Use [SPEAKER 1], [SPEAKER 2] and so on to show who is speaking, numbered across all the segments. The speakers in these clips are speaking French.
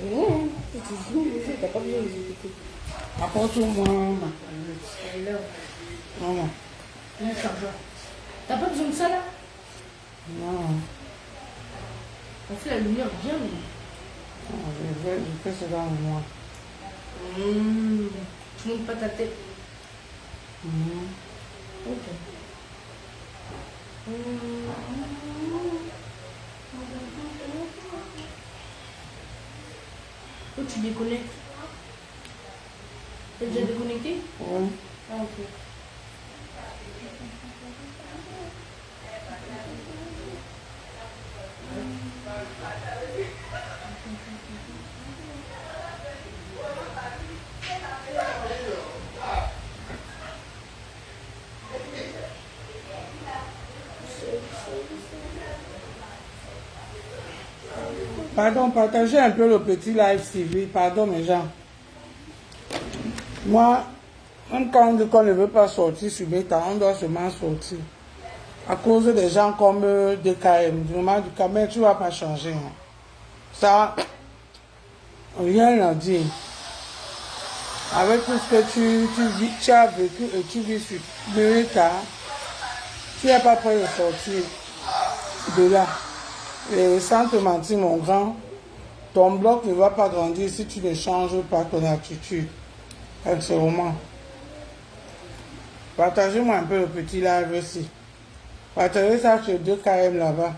[SPEAKER 1] Non, t'as pas besoin de exécuter.
[SPEAKER 2] Apporte-moi. Non.
[SPEAKER 1] T'as pas besoin de ça là?
[SPEAKER 2] Non.
[SPEAKER 1] On fait la lumière bien.
[SPEAKER 2] Je fais ça dans moi.
[SPEAKER 1] Tu montes pas ta tête. Ok. Où tu déconnectes? T'es déjà déconnecté?
[SPEAKER 2] Oui.
[SPEAKER 1] Ah ok.
[SPEAKER 2] Pardon, partagez un peu le petit live TV. Pardon, mes gens. Moi, même quand on dit qu'on ne veut pas sortir sur Meta, on doit seulement sortir. À cause des gens comme DKM, du moment du Cameroun, tu ne vas pas changer. Hein. Ça, rien à dire. Avec tout ce que tu as vécu et tu vis sur Meta, tu n'es pas prêt de sortir de là. Et sans te mentir, mon grand, ton bloc ne va pas grandir si tu ne changes pas ton attitude. Actuellement. Partagez-moi un peu le petit live aussi. Partagez ça sur 2KM là-bas.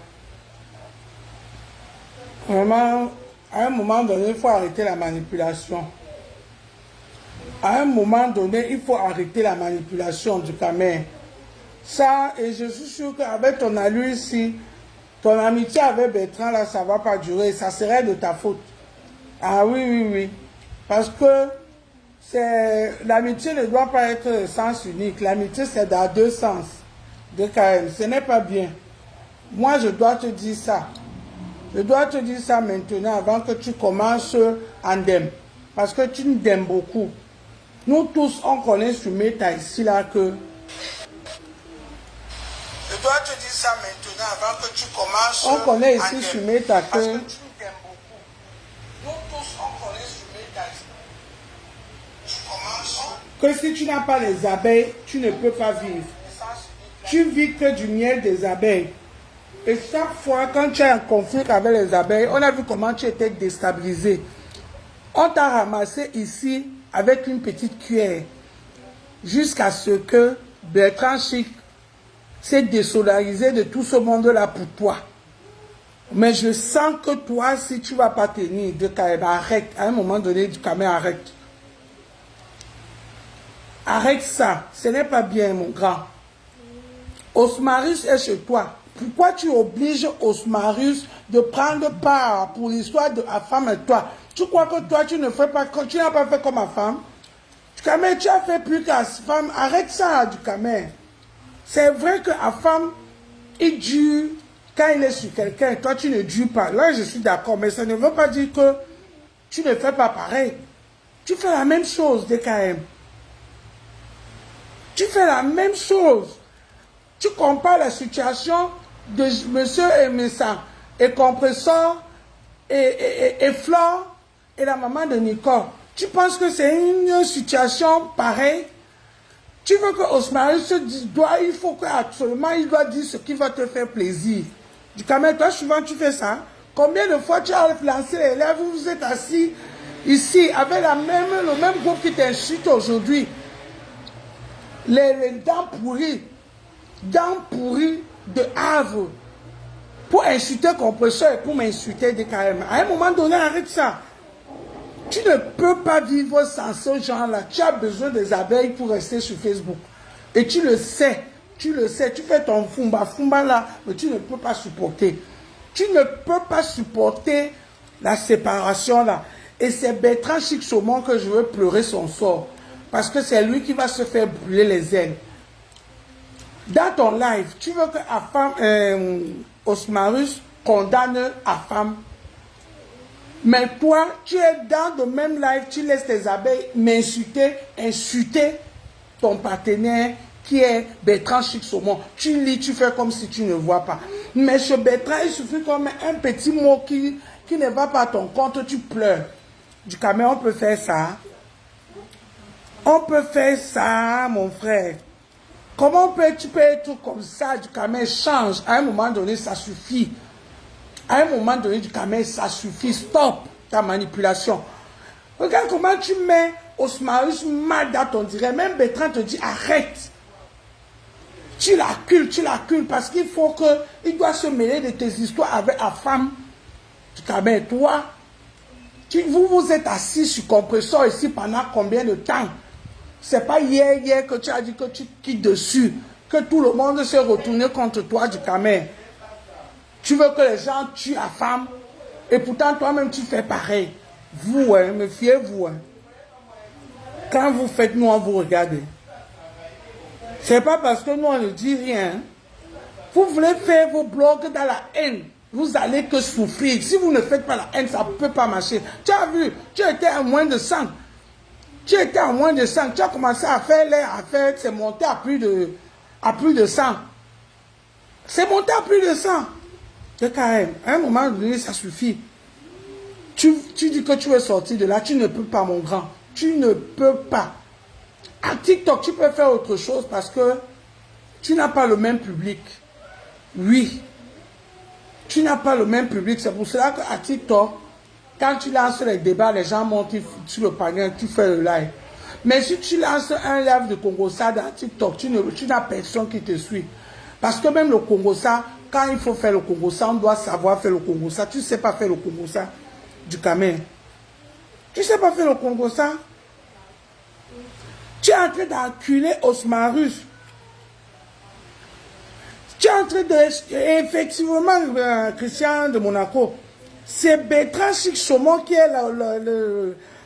[SPEAKER 2] Vraiment, à un moment donné, il faut arrêter la manipulation. À un moment donné, il faut arrêter la manipulation du Cameroun. Ça, et je suis sûr qu'avec ton allure ici, ton amitié avec Bertrand, là, ça ne va pas durer. Ça serait de ta faute. Ah oui, oui, oui. Parce que l'amitié ne doit pas être sens unique. L'amitié, c'est dans deux sens. De KM. Ce n'est pas bien. Moi, je dois te dire ça. Je dois te dire ça maintenant avant que tu commences à ndem. Parce que tu ndem beaucoup. Nous tous, on connaît sur Meta ici là que... Je dois te dire ça maintenant avant que tu commences. On connaît ici sur Meta que... Parce que tu ndem beaucoup. Nous tous, on connaît sur Meta ici. Que si tu n'as pas les abeilles, tu ne peux pas vivre. Tu vis que du miel des abeilles. Et chaque fois, quand tu as un conflit avec les abeilles, on a vu comment tu étais déstabilisé. On t'a ramassé ici avec une petite cuillère. Jusqu'à ce que Bertrand Chic s'est désolidarisé de tout ce monde-là pour toi. Mais je sens que toi, si tu ne vas pas tenir de Caïba, arrête. À un moment donné, du Caïba, arrête. Arrête ça. Ce n'est pas bien, mon grand. Osmarus est chez toi. Pourquoi tu obliges Osmarus de prendre part pour l'histoire de la femme et toi? Tu crois que toi, tu ne fais pas, tu n'as pas fait comme ma femme? Du Cameroun, tu as fait plus qu'à femme. Arrête ça, du Cameroun. C'est vrai que la femme, il dure quand il est sur quelqu'un. Toi, tu ne dures pas. Là, je suis d'accord. Mais ça ne veut pas dire que tu ne fais pas pareil. Tu fais la même chose, DKM. Tu fais la même chose. Tu compares la situation de monsieur et Messa, et Compressor, et Flore, et la maman de Nicole. Tu penses que c'est une situation pareille? Tu veux que Osmarus se dise, il faut que absolument, il doit dire ce qui va te faire plaisir. Du Cameroun, toi, souvent, tu fais ça. Combien de fois tu as lancé les lèvres, vous êtes assis ici, avec le même groupe qui t'insulte aujourd'hui. Les dents pourries de Havre pour insulter Compresseur et pour m'insulter DKM. À un moment donné, arrête ça. Tu ne peux pas vivre sans ce genre-là. Tu as besoin des abeilles pour rester sur Facebook. Et tu le sais. Tu fais ton fumba là, mais tu ne peux pas supporter. Tu ne peux pas supporter la séparation là. Et c'est Bertrand Chic Saumon que je veux pleurer son sort. Parce que c'est lui qui va se faire brûler les ailes. Dans ton live, tu veux que la femme, Osmarus, condamne la femme. Mais toi, tu es dans le même live, tu laisses tes abeilles insulter ton partenaire qui est Bertrand Chic Saumon. Tu lis, tu fais comme si tu ne vois pas. Mais chez Bertrand, il suffit comme un petit mot qui ne va pas à ton compte, tu pleures. Du Cameroun, on peut faire ça. On peut faire ça, mon frère. Comment tu peux être comme ça, du Cameroun, change. À un moment donné, ça suffit. À un moment donné, du Cameroun, ça suffit. Stop ta manipulation. Regarde comment tu mets Osmarus mal dans ton direct. Même Bertrand te dit arrête. Tu l'accules parce qu'il faut que, il doit se mêler de tes histoires avec la femme du Cameroun. Toi, vous êtes assis sur compresseur ici pendant combien de temps? C'est pas hier que tu as dit que tu quittes dessus, que tout le monde s'est retourné contre toi du Cameroun. Tu veux que les gens tuent la femme et pourtant toi-même tu fais pareil. Vous, méfiez-vous. Quand vous faites, nous on vous regarde. C'est pas parce que nous on ne dit rien. Vous voulez faire vos blogs dans la haine. Vous allez que souffrir. Si vous ne faites pas la haine, ça ne peut pas marcher. Tu as vu, tu étais à moins de 100. Tu étais à moins de 100. Tu as commencé à faire les affaires, c'est monté à plus de 100. C'est monté à plus de 100. C'est quand même, à un moment donné, ça suffit. Tu dis que tu veux sortir de là, tu ne peux pas, mon grand. Tu ne peux pas. À TikTok, tu peux faire autre chose parce que tu n'as pas le même public. Oui. Tu n'as pas le même public. C'est pour cela qu'à TikTok, quand tu lances les débats, les gens montent sur le panier, tu fais le live. Mais si tu lances un live de Congossa dans TikTok, tu n'as personne qui te suit. Parce que même le Congossa, quand il faut faire le Congossa, on doit savoir faire le Congossa. Tu ne sais pas faire le Congossa du Cameroun. Tu ne sais pas faire le Congossa. Tu es en train d'acculer Osmarus. Tu es en train de... Effectivement, Christian de Monaco, c'est Bertrand Chic-Chaumont qui est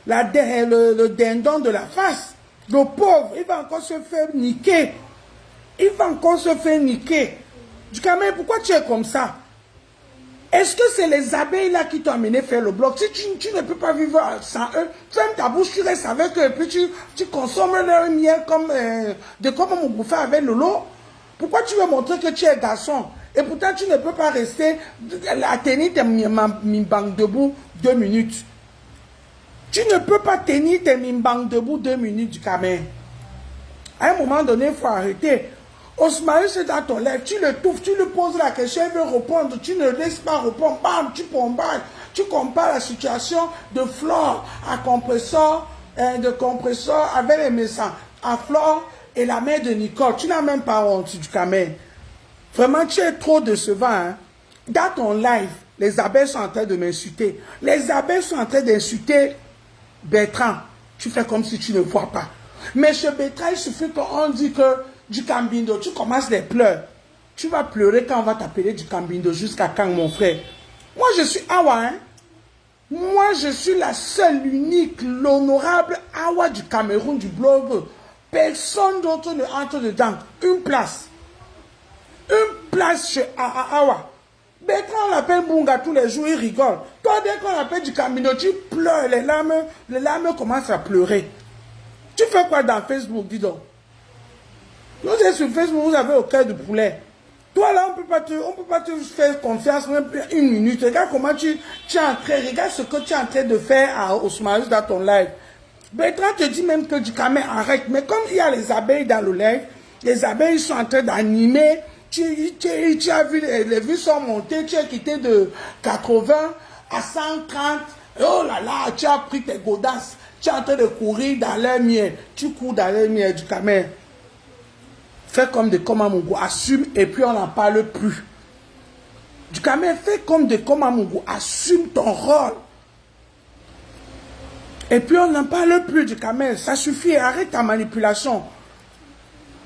[SPEAKER 2] le dindon de la face. Le pauvre, il va encore se faire niquer. Il va encore se faire niquer. Du Cameroun, pourquoi tu es comme ça? Est-ce que c'est les abeilles là qui t'ont amené faire le blog? Si tu ne peux pas vivre sans eux, ferme ta bouche, tu restes avec eux et puis tu consommes leur miel comme on bouffait avec le lot. Pourquoi tu veux montrer que tu es garçon? Et pourtant tu ne peux pas rester à tenir tes mimbang debout 2 minutes. Tu ne peux pas tenir tes mimbang debout 2 minutes du Cameroun. À un moment donné, il faut arrêter. Osmarus, c'est dans ton lèvre, tu le touffes, tu lui poses la question, il veut répondre, tu ne laisses pas répondre, bam, tu bombardes, tu compares la situation de Flore à compresseur, de compresseur avec les médecins, à Flore et la mère de Nicole, tu n'as même pas honte du Cameroun. Vraiment, tu es trop décevant. Hein? Dans ton live, les abeilles sont en train de m'insulter. Les abeilles sont en train d'insulter Bertrand. Tu fais comme si tu ne vois pas. Mais chez Bertrand, il suffit qu'on dit que du Cambindo, tu commences les pleurs. Tu vas pleurer quand on va t'appeler du Cambindo. Jusqu'à quand, mon frère? Moi, je suis Awa. Hein? Moi, je suis la seule, l'unique, l'honorable Awa du Cameroun, du blog. Personne d'autre ne entre dedans. Une place. Une place chez Awa. Bertrand, on l'appelle Bunga tous les jours, il rigole. Toi, dès qu'on l'appelle du Camino, tu pleures, les larmes commencent à pleurer. Tu fais quoi dans Facebook, dis donc? Vous êtes sur Facebook, vous avez au cœur du poulet. Toi, là, on ne peut pas te faire confiance même une minute. Regarde comment tu es en train, regarde ce que tu es en train de faire à Osmarus dans ton live. Bertrand te dit même que du Cameroun arrête. Mais comme il y a les abeilles dans le live, les abeilles sont en train d'animer. Tu as vu, les vues sont montées, tu es quitté de 80 à 130. Oh là là, tu as pris tes godasses. Tu es en train de courir dans l'air miel. Tu cours dans l'air miel du Cameroun. Fais comme des Komamungu, assume et puis on n'en parle plus. Du Cameroun, fais comme des Komamungu, assume ton rôle. Et puis on n'en parle plus du Cameroun. Ça suffit, arrête ta manipulation.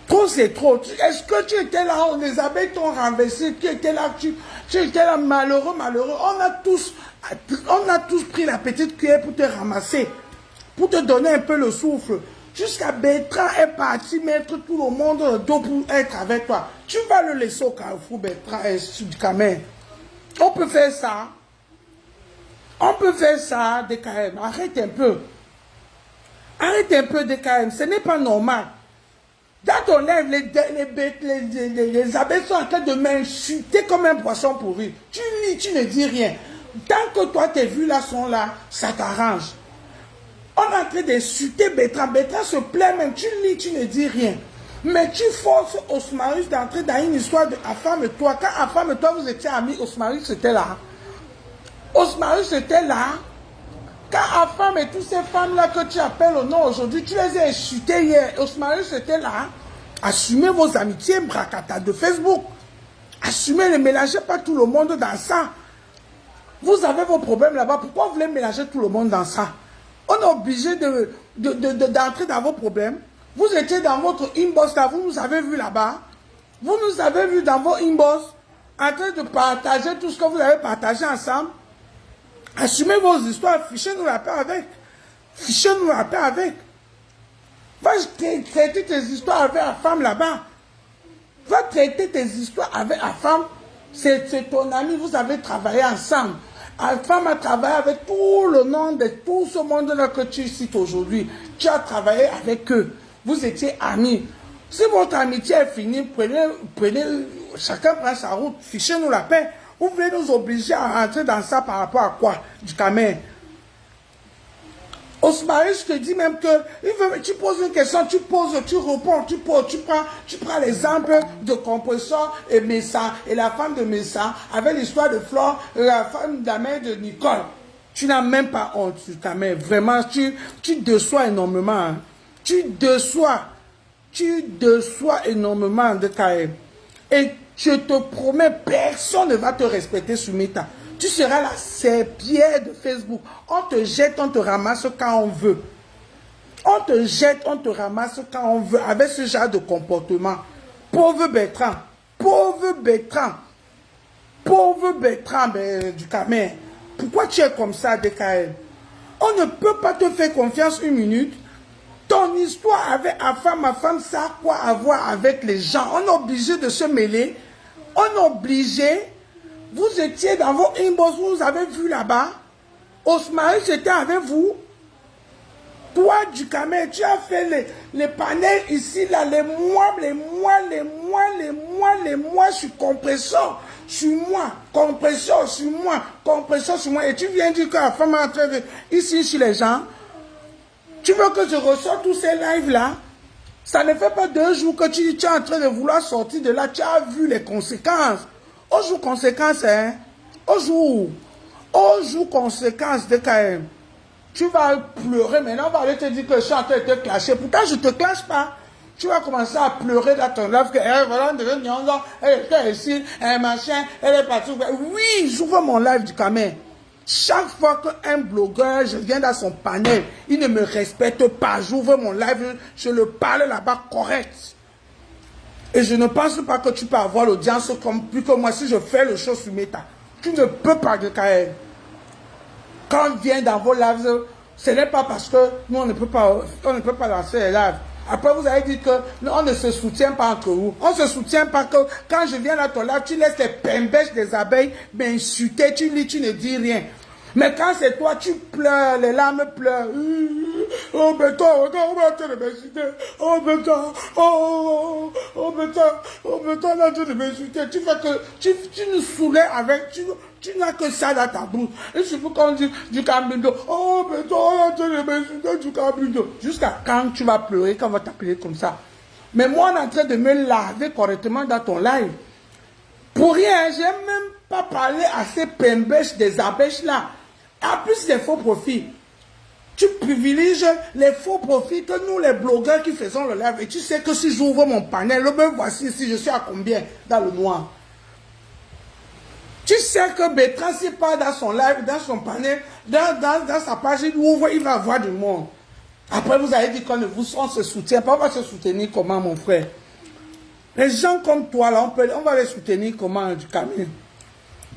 [SPEAKER 2] Trop c'est trop. Est-ce que tu étais là, les abeilles t'ont renversé, tu étais là, tu étais là, malheureux. On a tous pris la petite cuillère pour te ramasser, pour te donner un peu le souffle. Jusqu'à Bertrand est parti mettre tout le monde au dos pour être avec toi. Tu vas le laisser au carrefour, Bertrand, du Cameroun. On peut faire ça. On peut faire ça, DKM. Arrête un peu. Arrête un peu, DKM. Ce n'est pas normal. Dans ton lèvre, les abeilles sont en train de m'insulter comme un poisson pourri. Tu lis, tu ne dis rien. Tant que toi, tes vues là sont là, ça t'arrange. On est en train d'insulter Bertrand. Bertrand se plaît même. Tu lis, tu ne dis rien. Mais tu forces Osmarus d'entrer dans une histoire de Afam et toi. Quand Afam et toi, vous étiez amis, Osmarus était là. Osmarus était là. Quand Afam et toutes ces femmes-là que tu appelles au nom aujourd'hui, tu les as insultées hier. Osmarus était là. Assumez vos amitiés, bracata de Facebook. Assumez, ne mélangez pas tout le monde dans ça. Vous avez vos problèmes là-bas. Pourquoi vous voulez mélanger tout le monde dans ça? On est obligé d'entrer dans vos problèmes. Vous étiez dans votre inbox là, vous nous avez vu là-bas. Vous nous avez vu dans vos inbox en train de partager tout ce que vous avez partagé ensemble. Assumez vos histoires, fichez-nous la paix avec. Fichez-nous la paix avec. Va traiter tes histoires avec la femme là-bas. Va traiter tes histoires avec la femme. C'est ton ami, vous avez travaillé ensemble. La femme a travaillé avec tout le nom de tout ce monde-là que tu cites aujourd'hui. Tu as travaillé avec eux. Vous étiez amis. Si votre amitié est finie, prenez, chacun prend sa route, fichez-nous la paix. Vous voulez nous obliger à rentrer dans ça par rapport à quoi? Du Cameroun. Osmarus te dit même que tu poses une question, tu poses, tu réponds, tu prends l'exemple de Compressor et Messa et la femme de Messa avec l'histoire de Flore, la femme de la mère de Nicole. Tu n'as même pas honte, Cameroun. Vraiment, tu déçois énormément. Hein. Tu déçois énormément de Kaem. Et je te promets, personne ne va te respecter sur Meta. Tu seras la serpillère de Facebook. On te jette, on te ramasse quand on veut. On te jette, on te ramasse quand on veut avec ce genre de comportement. Pauvre Bertrand. Pauvre Bertrand. Pauvre Bertrand du Cameroun. Pourquoi tu es comme ça, DKM? On ne peut pas te faire confiance une minute. Ton histoire avec ma femme, ça a quoi à voir avec les gens? On est obligé de se mêler. On est obligé. Vous étiez dans vos inbox, vous nous avez vu là-bas. Osmarus était avec vous. Toi, du Cameroun, tu as fait les panels ici, là, les mois, sur Compressor, sur moi, Compressor, sur moi, Compressor, sur moi. Et tu viens dire que la femme est en train de, ici, chez les gens. Tu veux que je ressorte tous ces lives-là? Ça ne fait pas 2 jours que tu es en train de vouloir sortir de là. Tu as vu les conséquences. Au jour conséquences, hein? Au jour conséquences de KM. Tu vas pleurer. Maintenant, on va aller te dire que je suis en train de te clasher. Pourtant, je ne te clash pas. Tu vas commencer à pleurer dans ton live. Que, voilà, elle était ici, un machin, elle est partie. Oui, j'ouvre mon live du Cameroun. Chaque fois qu'un blogueur, je viens dans son panel, il ne me respecte pas. J'ouvre mon live, je le parle là-bas correct. Et je ne pense pas que tu peux avoir l'audience comme plus que moi si je fais le show sur Meta. Tu ne peux pas de KM. Quand on vient dans vos lives, ce n'est pas parce que nous on ne peut pas lancer les lives. Après vous avez dit que on ne se soutient pas entre vous. On ne se soutient pas que quand je viens dans ton live, tu laisses les pimbèches des abeilles m'insulter, tu lis, tu ne dis rien. Mais quand c'est toi, tu pleures, les larmes pleurent. Oh, mais toi, regarde, on va te m'insulter. Oh, mais toi, oh, mais toi, là, tu m'insulter. Tu fais que, tu nous saoulais avec, tu n'as que ça dans ta bouche. Et je veux qu'on dise du Cambindo. Oh, mais toi, là, tu m'insulter du Cambindo. Jusqu'à quand tu vas pleurer, quand on va t'appeler comme ça. Mais moi, on est en train de me laver correctement dans ton live. Pour rien, j'ai même pas parlé à ces pimbèches des abeilles là. En plus, les faux profils. Tu privilégies les faux profils que nous, les blogueurs qui faisons le live. Et tu sais que si j'ouvre mon panel, me voici ici, je suis à combien dans le noir. Tu sais que Bertrand, s'il part dans son live, dans son panel, dans sa page, il ouvre, il va avoir du monde. Après, vous avez dit on se soutient pas. On va se soutenir comment, mon frère? Les gens comme toi, là, on va les soutenir comment, du Cameroun?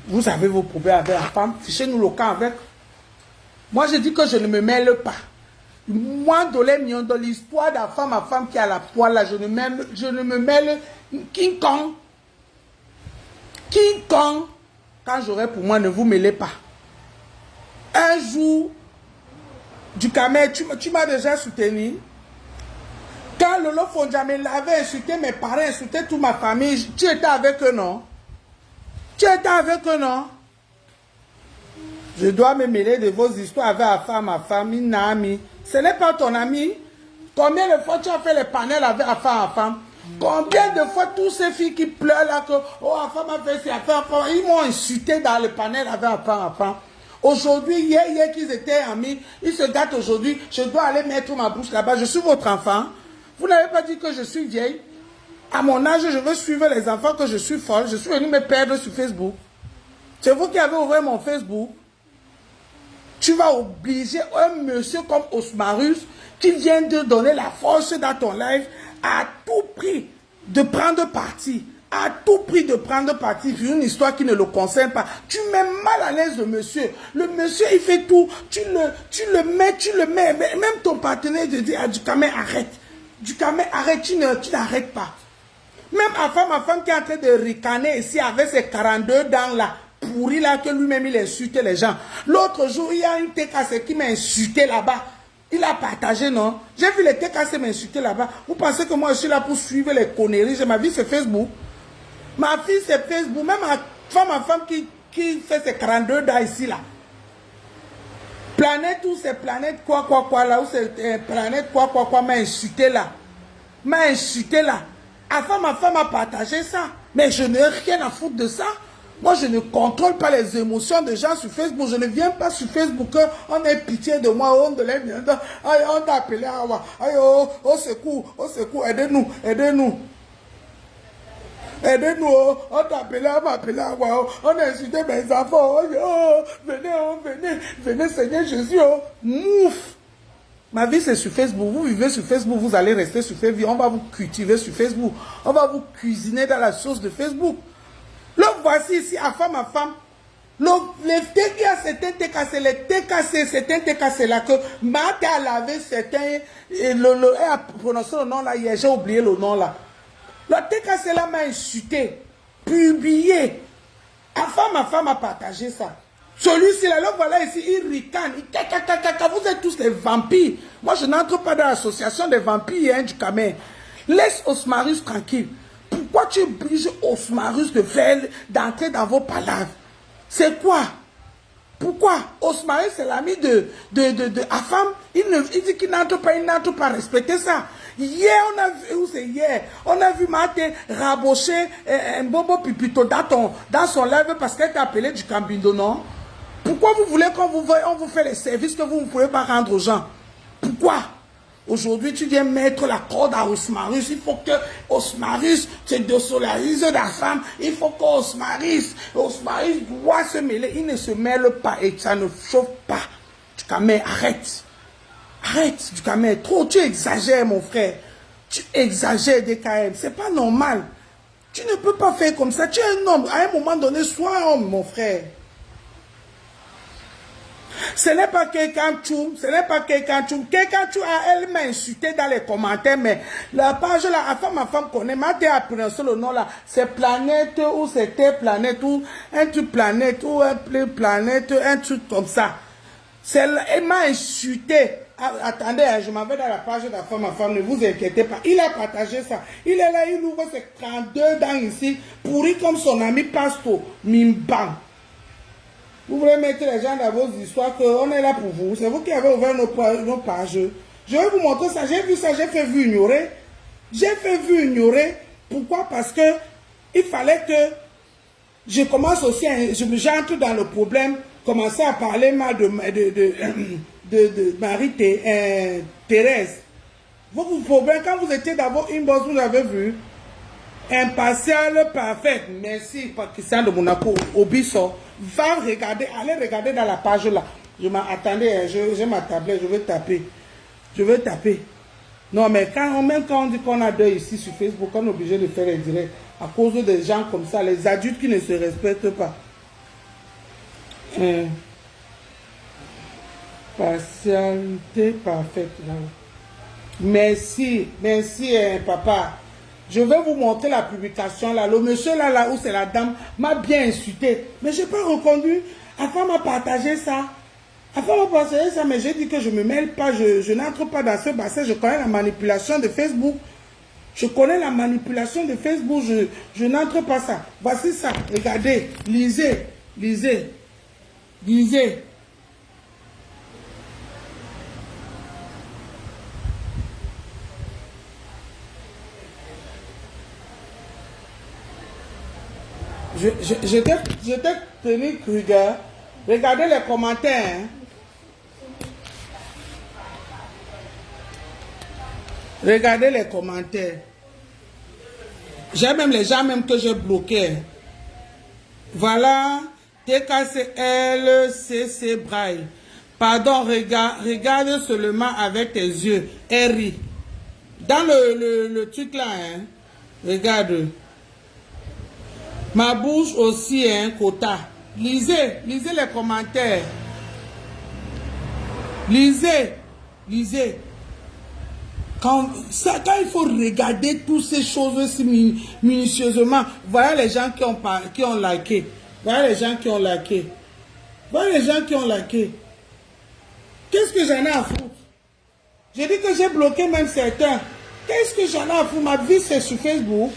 [SPEAKER 2] Vous avez vos problèmes avec la femme, fichez-nous le camp avec. Moi, je dis que je ne me mêle pas. Moi, dans l'histoire de la femme à femme qui a la poêle, là, je ne me mêle. King Kong. King Kong. Quand j'aurai pour moi, ne vous mêlez pas. Un jour, du Cameroun, tu m'as déjà soutenu. Quand Lolo Fonjamé avait insulté mes parents, insulté toute ma famille. Tu étais avec eux, non? Tu étais avec eux, non? Je dois me mêler de vos histoires avec ma famille, Nami. Ce n'est pas ton ami. Combien de fois tu as fait les panels avec femme? Combien de fois tous ces filles qui pleurent là que oh, femme a fait ça, ils m'ont insulté dans le panel avec femme. Aujourd'hui, hier qu'ils étaient amis, ils se gâtent aujourd'hui. Je dois aller mettre ma bouche là-bas. Je suis votre enfant. Vous n'avez pas dit que je suis vieille. À mon âge, je veux suivre les enfants que je suis folle. Je suis venu me perdre sur Facebook. C'est vous qui avez ouvert mon Facebook. Tu vas obliger un monsieur comme Osmarus qui vient de donner la force dans ton live à tout prix de prendre parti. À tout prix de prendre parti sur une histoire qui ne le concerne pas. Tu mets mal à l'aise le monsieur. Le monsieur, il fait tout. Tu le mets. Même ton partenaire te dit, ah, Dukamé, arrête. Dukamé, arrête. Tu n'arrêtes pas. Même ma femme qui est en train de ricaner ici avec ses 42 dents là, pourri là, que lui-même il insulte les gens. L'autre jour, il y a une TKC qui m'a insulté là-bas. Il a partagé, non? J'ai vu les TKC m'insulter là-bas. Vous pensez que moi je suis là pour suivre les conneries? Ma vie c'est Facebook. Ma fille c'est Facebook. Même ma femme qui fait ses 42 dents ici là. Planète ou c'est planète quoi là, ou c'est planète quoi m'a insulté là. M'a insulté là. Enfin ma femme a partagé ça. Mais je n'ai rien à foutre de ça. Moi, je ne contrôle pas les émotions des gens sur Facebook. Je ne viens pas sur Facebook. On ait pitié de moi. On t'a appelé. Au secours. Aidez-nous. On t'a appelé. On m'a appelé. On a insulté mes enfants. Venez, Seigneur Jésus. Mouf. Ma vie, c'est sur Facebook. Vous vivez sur Facebook. Vous allez rester sur Facebook. On va vous cultiver sur Facebook. On va vous cuisiner dans la sauce de Facebook. Le voici ici, à femme. Les TKC, c'est un TKC là que Marthe a lavé certains, elle a prononcé le nom là hier, j'ai oublié le nom là. Le TKC là m'a insulté, publié. À femme a partagé ça. Celui-ci là, voilà ici, il ricane, vous êtes tous des vampires. Moi je n'entre pas dans l'association des vampires hein, du Cameroun. Laisse Osmarus tranquille. Pourquoi tu obliges Osmarus d'entrer dans vos palabres? C'est quoi? Pourquoi? Osmarus, c'est l'ami de Afam. Il dit qu'il n'entre pas respecter ça. Hier, on a vu, où c'est hier? On a vu Marthe rabocher un bobo pipito dans son live parce qu'elle t'a appelé du Cambindo, non? Pourquoi vous voulez qu'on vous fait les services que vous ne pouvez pas rendre aux gens? Pourquoi? Aujourd'hui, tu viens mettre la corde à Osmarus. Il faut que Osmarus se désolarise de la femme. Il faut qu'Osmarus doit se mêler. Il ne se mêle pas et ça ne chauffe pas. Dukamé, arrête. Arrête, Dukamé. Trop, tu exagères, mon frère. Tu exagères, DKM. C'est pas normal. Tu ne peux pas faire comme ça. Tu es un homme. À un moment donné, sois un homme, mon frère. Ce n'est pas quelqu'un Tchoum, Quelqu'un Tchoum a elle m'a insulté dans les commentaires, mais la page là, ma femme connaît, m'a prononcé le nom là, c'est Planète ou c'était Planète ou un truc Planète ou un Planète, un truc comme ça. Elle m'a insulté. Attendez, je m'en vais dans la page de ma femme, ne vous inquiétez pas. Il a partagé ça. Il est là, il ouvre ses 32 dents ici, pourri comme son ami Pasto, Mimbang. Vous voulez mettre les gens dans vos histoires qu'on est là pour vous. C'est vous qui avez ouvert nos pages. Je vais vous montrer ça. J'ai vu ça, j'ai fait vu ignorer. Pourquoi? Parce que il fallait que je commence aussi, j'entre dans le problème, commencer à parler mal de Marie-Thérèse. Votre problème, quand vous étiez dans vos inbox, vous avez vu. Impartial, parfait. Merci, Pakistan de Monaco, Obiso. Va regarder, allez regarder dans la page là. Attendez, j'ai ma tablette, je vais taper. Non, mais même quand on dit qu'on a deux ici sur Facebook, on est obligé de faire les directs à cause des gens comme ça, les adultes qui ne se respectent pas. Partialité parfaite. Là. Merci, papa. Je vais vous montrer la publication là. Le monsieur là où c'est la dame m'a bien insulté. Mais je n'ai pas reconnu. Afin m'a partagé ça. Avant de passer ça, mais j'ai dit que je ne me mêle pas, je n'entre pas dans ce bassin, je connais la manipulation de Facebook. Je connais la manipulation de Facebook, je n'entre pas ça. Voici ça, regardez, lisez, lisez, lisez. J'étais tenu Kruger. Regardez les commentaires. Hein. Regardez les commentaires. J'ai même les gens même que j'ai bloqués. Voilà. TKCLCC Braille. Pardon, regarde seulement avec tes yeux. Harry. Dans le truc là, hein. Regarde. Ma bouche aussi est un quota. Lisez les commentaires. Lisez. Quand il faut regarder toutes ces choses si minutieusement, voilà les gens qui ont liké. Voilà les gens qui ont liké. Voilà les gens qui ont liké. Qu'est-ce que j'en ai à foutre? J'ai dit que j'ai bloqué même certains. Qu'est-ce que j'en ai à foutre? Ma vie c'est sur Facebook.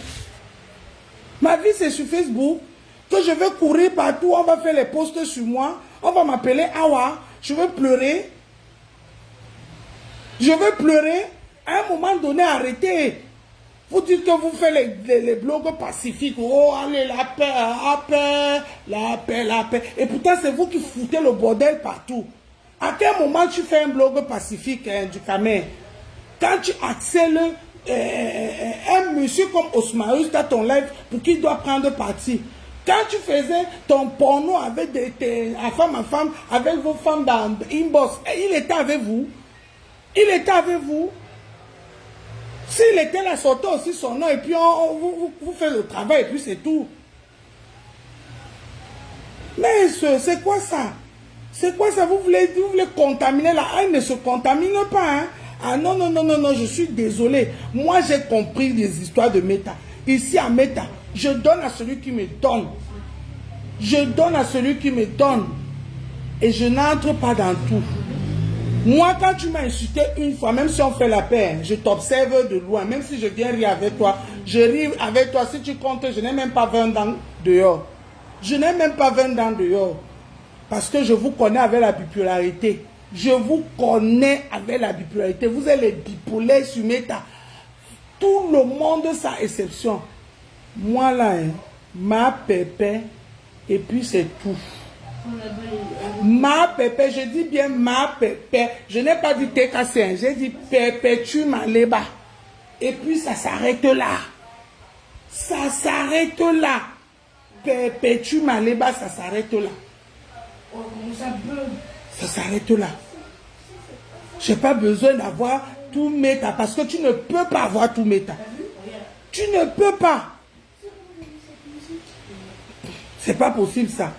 [SPEAKER 2] Ma vie c'est sur Facebook. Que je veux courir partout, on va faire les posts sur moi. On va m'appeler Awa. Je veux pleurer. Je veux pleurer. À un moment donné, arrêtez. Vous dites que vous faites les blogs pacifiques. Oh, allez, la paix, la paix, la paix, la paix. Et pourtant, c'est vous qui foutez le bordel partout. À quel moment tu fais un blog pacifique, hein, du Cameroun? Quand tu accèles un monsieur comme Osmarus dans ton live pour qu'il doit prendre parti. Quand tu faisais ton porno avec femme à femme, avec vos femmes dans inbox, il était avec vous. Il était avec vous. S'il était là, sortez aussi son nom et puis vous faites le travail et puis c'est tout. Mais c'est quoi ça? C'est quoi ça? Vous voulez contaminer la haine? Ne se contamine pas. Hein? Ah non, je suis désolé. Moi, j'ai compris les histoires de Meta. Ici à Meta, je donne à celui qui me donne. Je donne à celui qui me donne. Et je n'entre pas dans tout. Moi, quand tu m'as insulté une fois, même si on fait la paix, je t'observe de loin. Même si je viens rire avec toi, je ris avec toi. Si tu comptes, je n'ai même pas 20 ans dehors. Je n'ai même pas 20 ans dehors. Parce que je vous connais avec la bipolarité. Je vous connais avec la bipolarité. Vous êtes les bipolaires sur Meta. Tout le monde sans exception. Moi là, hein, ma pépé, et puis c'est tout. Ma pépé, je dis bien ma pépé. Je n'ai pas dit TKC, j'ai dit perpétue ma léba. Et puis ça s'arrête là. Ça s'arrête là. Perpétue ma léba, ça s'arrête là. Ça s'arrête là. Je n'ai pas besoin d'avoir tout Meta parce que tu ne peux pas avoir tout Meta. Tu ne peux pas. C'est pas possible ça.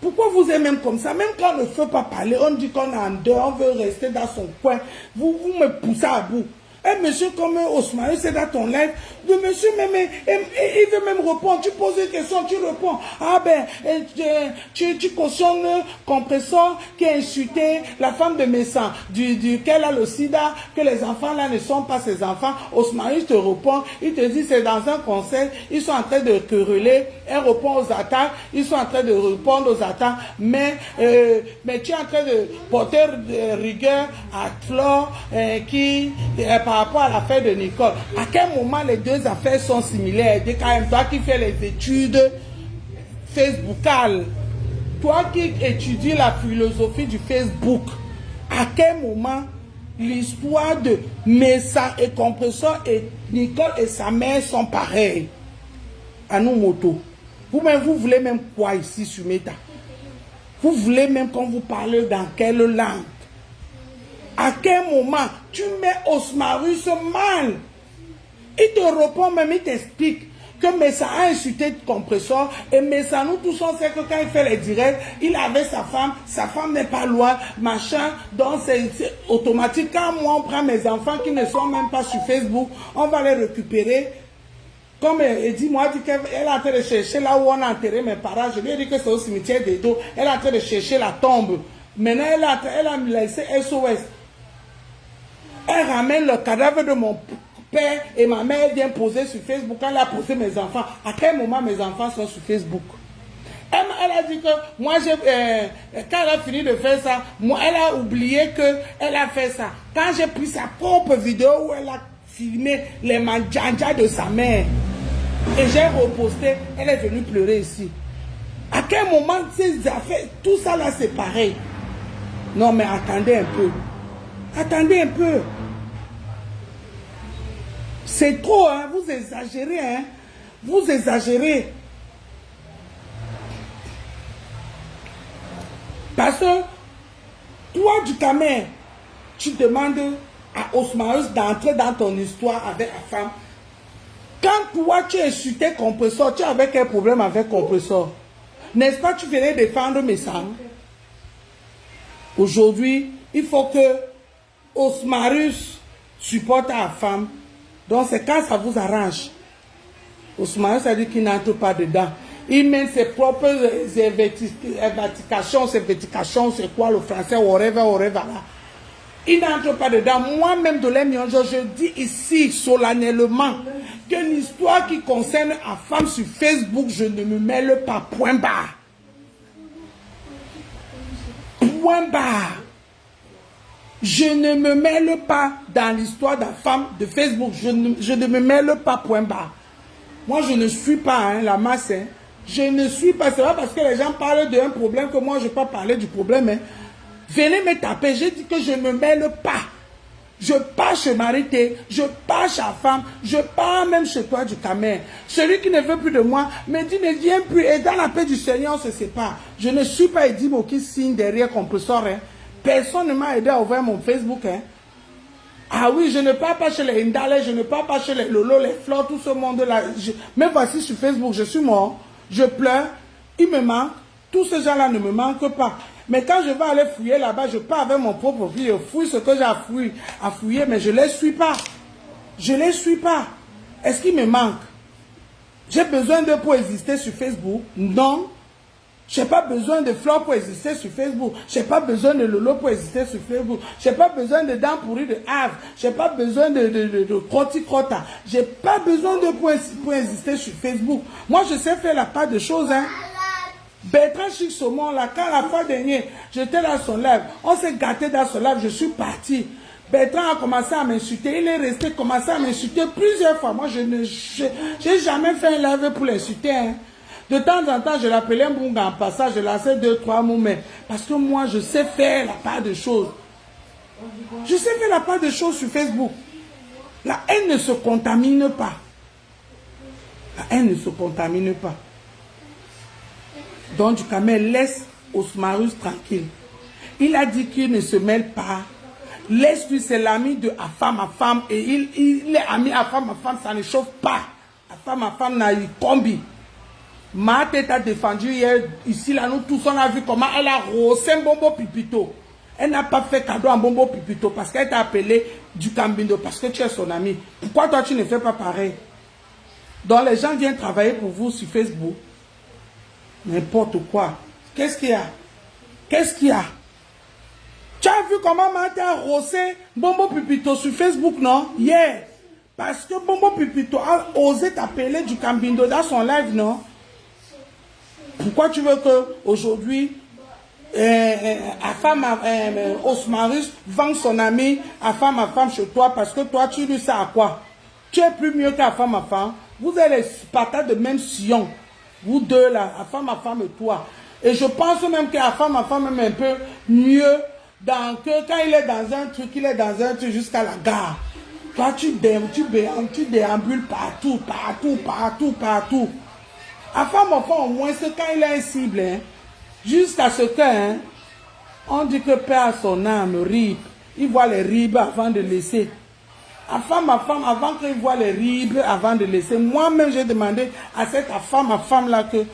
[SPEAKER 2] Pourquoi vous êtes même comme ça? Même quand on ne veut pas parler, on dit qu'on est en dehors, on veut rester dans son coin. Vous me poussez à bout. Un monsieur comme Osman, c'est dans ton live. Le monsieur, même, il veut même répondre. Tu poses une question, tu réponds. Ah ben, tu cautionnes le compresseur qui a insulté la femme de Messan, duquel a le sida, que les enfants là ne sont pas ses enfants. Osman, il te répond, il te dit c'est dans un conseil, ils sont en train de quereller, elle répond aux attaques, ils sont en train de répondre aux attaques, mais tu es en train de porter rigueur à Flore qui par rapport à l'affaire de Nicole. À quel moment les deux affaires sont similaires? Dès quand même, toi qui fais les études facebookales, toi qui étudies la philosophie du Facebook, à quel moment l'histoire de Messa et Compresseur et Nicole et sa mère sont pareilles? À nous moto. Vous-même, vous voulez même quoi ici sur Meta? Vous voulez même qu'on vous parle dans quelle langue? À quel moment tu mets Osmarus mal? Il te répond même, il t'explique que Messa a insulté le compresseur et Messa, nous tous on sait que quand il fait les directs, il avait sa femme n'est pas loin, machin, donc c'est automatique. Quand moi on prend mes enfants qui ne sont même pas sur Facebook, on va les récupérer. Comme elle dit, moi, qu'elle est en train de chercher là où on a enterré mes parents. Je lui ai dit que c'est au cimetière des dos. Elle est en train de chercher la tombe. Maintenant, elle a laissé SOS. Elle ramène le cadavre de mon père et ma mère vient poser sur Facebook. Elle a posé mes enfants. À quel moment mes enfants sont sur Facebook? Elle a dit que moi, quand elle a fini de faire ça, moi, elle a oublié qu'elle a fait ça. Quand j'ai pris sa propre vidéo où elle a filmé les manjanja de sa mère et j'ai reposté, elle est venue pleurer ici. À quel moment ces affaires, tout ça là c'est pareil? Non mais attendez un peu. Attendez un peu. C'est trop, hein? Vous exagérez, hein? Vous exagérez. Parce que toi, du Camer, tu demandes à Osmarus d'entrer dans ton histoire avec la femme. Quand toi, tu insultais Compressor, tu avais quel problème avec Compressor? N'est-ce pas, tu venais défendre mes sangs? Aujourd'hui, il faut que Osmarus supporte la femme. Donc, c'est quand ça vous arrange. Osmarus a dit qu'il n'entre pas dedans. Il mène ses propres investigations, c'est quoi le français, whatever là. Il n'entre pas dedans. Moi-même, de l'Emionjo, je dis ici, solennellement, qu'une histoire qui concerne la femme sur Facebook, je ne me mêle pas, point barre. Point barre. Je ne me mêle pas dans l'histoire de la femme de Facebook. Je ne me mêle pas, point barre. Moi, je ne suis pas hein, la masse. Hein. Je ne suis pas. C'est pas parce que les gens parlent d'un problème que moi, je ne vais pas parler du problème. Hein. Venez me taper. J'ai dit que je ne me mêle pas. Je pars chez Marité, je pars chez la femme, je pars même chez toi du Camer. Celui qui ne veut plus de moi me dit ne viens plus. Et dans la paix du Seigneur, on se sépare. Je ne suis pas Edimo qui signe derrière Compressor. Hein. Personne ne m'a aidé à ouvrir mon Facebook. Hein. Ah oui, je ne pars pas chez les Indale, je ne pars pas chez les Lolo, les Fleurs, tout ce monde-là. Mais voici sur Facebook, je suis mort, je pleure, il me manque. Tous ces gens-là ne me manquent pas. Mais quand je vais aller fouiller là-bas, je pars avec mon propre vie, je fouille ce que j'ai à fouiller, mais je ne les suis pas. Je ne les suis pas. Est-ce qu'il me manque? J'ai besoin d'eux pour exister sur Facebook? Non. Je n'ai pas besoin de Fleurs pour exister sur Facebook. Je n'ai pas besoin de Lolo pour exister sur Facebook. Je n'ai pas besoin de dents pourries de Havre. Je n'ai pas besoin de Croti-Crota. Je n'ai pas besoin de pour exister sur Facebook. Moi, je sais faire la part de choses. Hein. Bertrand Chic Saumon, là, quand la fois dernière, j'étais dans son live, on s'est gâté dans son live, je suis parti. Bertrand a commencé à m'insulter. Il est resté commencé à m'insulter plusieurs fois. Moi, je n'ai jamais fait un live pour l'insulter. Hein. De temps en temps, je l'appelais Mbunga en passant, je lançais 2-3 mots, mais parce que moi, je sais faire la part de choses. Je sais faire la part de choses sur Facebook. La haine ne se contamine pas. La haine ne se contamine pas. Donc, du Camer, laisse Osmarus tranquille. Il a dit qu'il ne se mêle pas. Laisse-lui, c'est l'ami de à femme. Et il est ami à femme, ça ne chauffe pas. À femme, n'a eu combi. Ma tête a défendu hier, ici, là, nous tous, on a vu comment elle a rossé un bonbon pipito. Elle n'a pas fait cadeau à un bonbon pipito parce qu'elle t'a appelé du Cambindo, parce que tu es son ami. Pourquoi toi, tu ne fais pas pareil? Donc, les gens viennent travailler pour vous sur Facebook. N'importe quoi. Qu'est-ce qu'il y a? Qu'est-ce qu'il y a? Tu as vu comment Marthe a rossé Bombo Pipito sur Facebook, non? Yeah. Parce que Bombo Pipito a osé t'appeler du Cambindo dans son live, non? Pourquoi tu veux que aujourd'hui Osmarus vend son ami à femme chez toi parce que toi tu lui sais à quoi? Tu es plus mieux qu'à femme. Vous êtes les patates de même sillon. Vous deux là, à femme et toi. Et je pense même qu'à femme même un peu mieux que quand il est dans un truc, il est dans un truc jusqu'à la gare. Toi tu déambules partout. À femme au moins c'est quand il est un cible. Hein, jusqu'à ce que, hein, on dit que père a son âme, rib. Il voit les ribes avant de laisser. À femme, avant qu'il voit les ribes, avant de laisser. Moi-même, j'ai demandé à cette femme là que